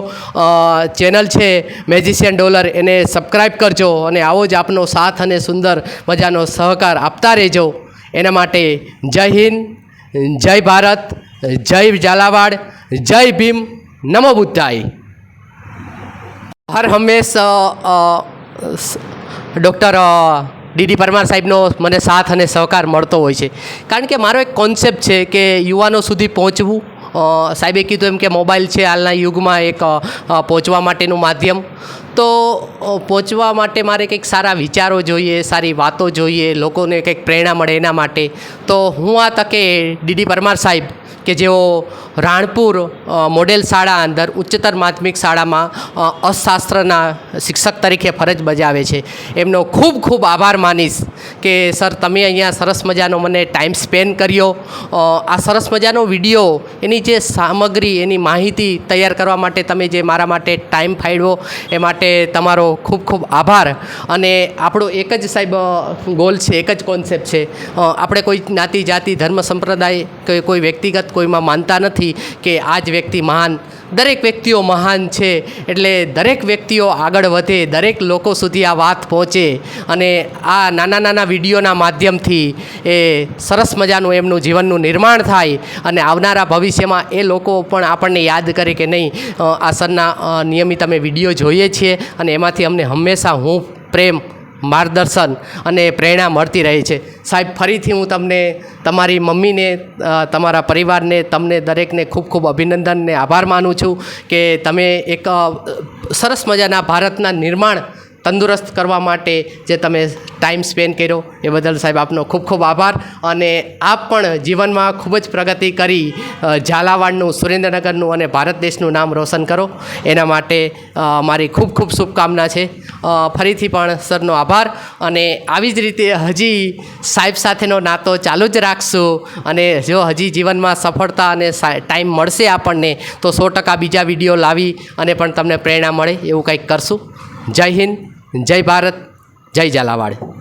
ચેનલ છે મેજિશિયન ડોલર, એને સબસ્ક્રાઈબ કરજો અને આવો જ આપનો સાથ અને સુંદર મજાનો સહકાર આપતા રહેજો. એના માટે જય હિન્દ, જય ભારત, જય ઝાલાવાડ, જય ભીમ, નમો બુદ્ધાય. હર હંમેશ ડૉક્ટર ડીડી પરમાર સાહેબનો મને સાથ અને સહકાર મળતો હોય છે, કારણ કે મારો એક કોન્સેપ્ટ છે કે યુવાનો સુધી પહોંચવું. સાહેબે કીધું એમ કે મોબાઈલ છે હાલના યુગમાં એક પહોંચવા માટેનું માધ્યમ. તો પહોંચવા માટે મારે કંઈક સારા વિચારો જોઈએ, સારી વાતો જોઈએ, લોકોને કંઈક પ્રેરણા મળે એના માટે. તો હું આ તકે ડીડી પરમાર સાહેબ કે જેઓ રાણપુર મોડેલ શાળા અંદર ઉચ્ચતર માધ્યમિક શાળામાં અર્થશાસ્ત્રના શિક્ષક તરીકે ફરજ બજાવે છે, એમનો ખૂબ ખૂબ આભાર માનીશ કે સર તમે અહીંયા સરસ મજાનો મને ટાઈમ સ્પેન્ડ કર્યો. આ સરસ મજાનો વિડીયો, એની જે સામગ્રી, એની માહિતી તૈયાર કરવા માટે તમે જે મારા માટે ટાઈમ ફાળવ્યો એ માટે તમારો ખૂબ ખૂબ આભાર. અને આપણો એક જ સાહેબ ગોલ છે, એક જ કોન્સેપ્ટ છે. આપણે કોઈ જ્ઞાતિ જાતિ ધર્મ સંપ્રદાય કે કોઈ વ્યક્તિગત કોઈમાં માનતા નથી કે આ જ વ્યક્તિ મહાન. દરેક વ્યક્તિઓ મહાન છે, એટલે દરેક વ્યક્તિઓ આગળ વધે, દરેક લોકો સુધી આ વાત પહોંચે અને આ નાના નાના વિડીયોના માધ્યમથી એ સરસ મજાનું એમનું જીવનનું નિર્માણ થાય અને આવનારા ભવિષ્યમાં એ લોકો પણ આપણને યાદ કરે કે નહીં, આ સરના નિયમિત અમે વિડીયો જોઈએ છીએ અને એમાંથી અમને હંમેશા પ્રેમ, માર્ગદર્શન અને પ્રેરણા મળતી રહે છે. સાહેબ, ફરીથી હું તમને, તમારી મમ્મીને, તમારા પરિવારને, તમને દરેકને ખૂબ ખૂબ અભિનંદન ને આભાર માનું છું કે તમે એક સરસ મજાના ભારતના નિર્માણ તંદુરસ્ત કરવા માટે જે તમે ટાઈમ સ્પેન્ડ કર્યો એ બદલ સાહેબ આપનો ખૂબ ખૂબ આભાર. અને આપ પણ જીવનમાં ખૂબ જ પ્રગતિ કરી ઝાલાવાડનું, સુરેન્દ્રનગરનું અને ભારત દેશનું નામ રોશન કરો, એના માટે મારી ખૂબ ખૂબ શુભકામના છે. ફરીથી પણ સરનો આભાર. અને આવી જ રીતે હજી સાહેબ સાથેનો નાતો ચાલુ જ રાખશું અને જો હજી જીવનમાં સફળતા અને ટાઈમ મળશે આપણને તો 100% બીજા વિડીયો લાવી અને પણ તમને પ્રેરણા મળે એવું કંઈક કરશું. જય હિન્દ, જય ભારત, જય ઝાલાવાડ.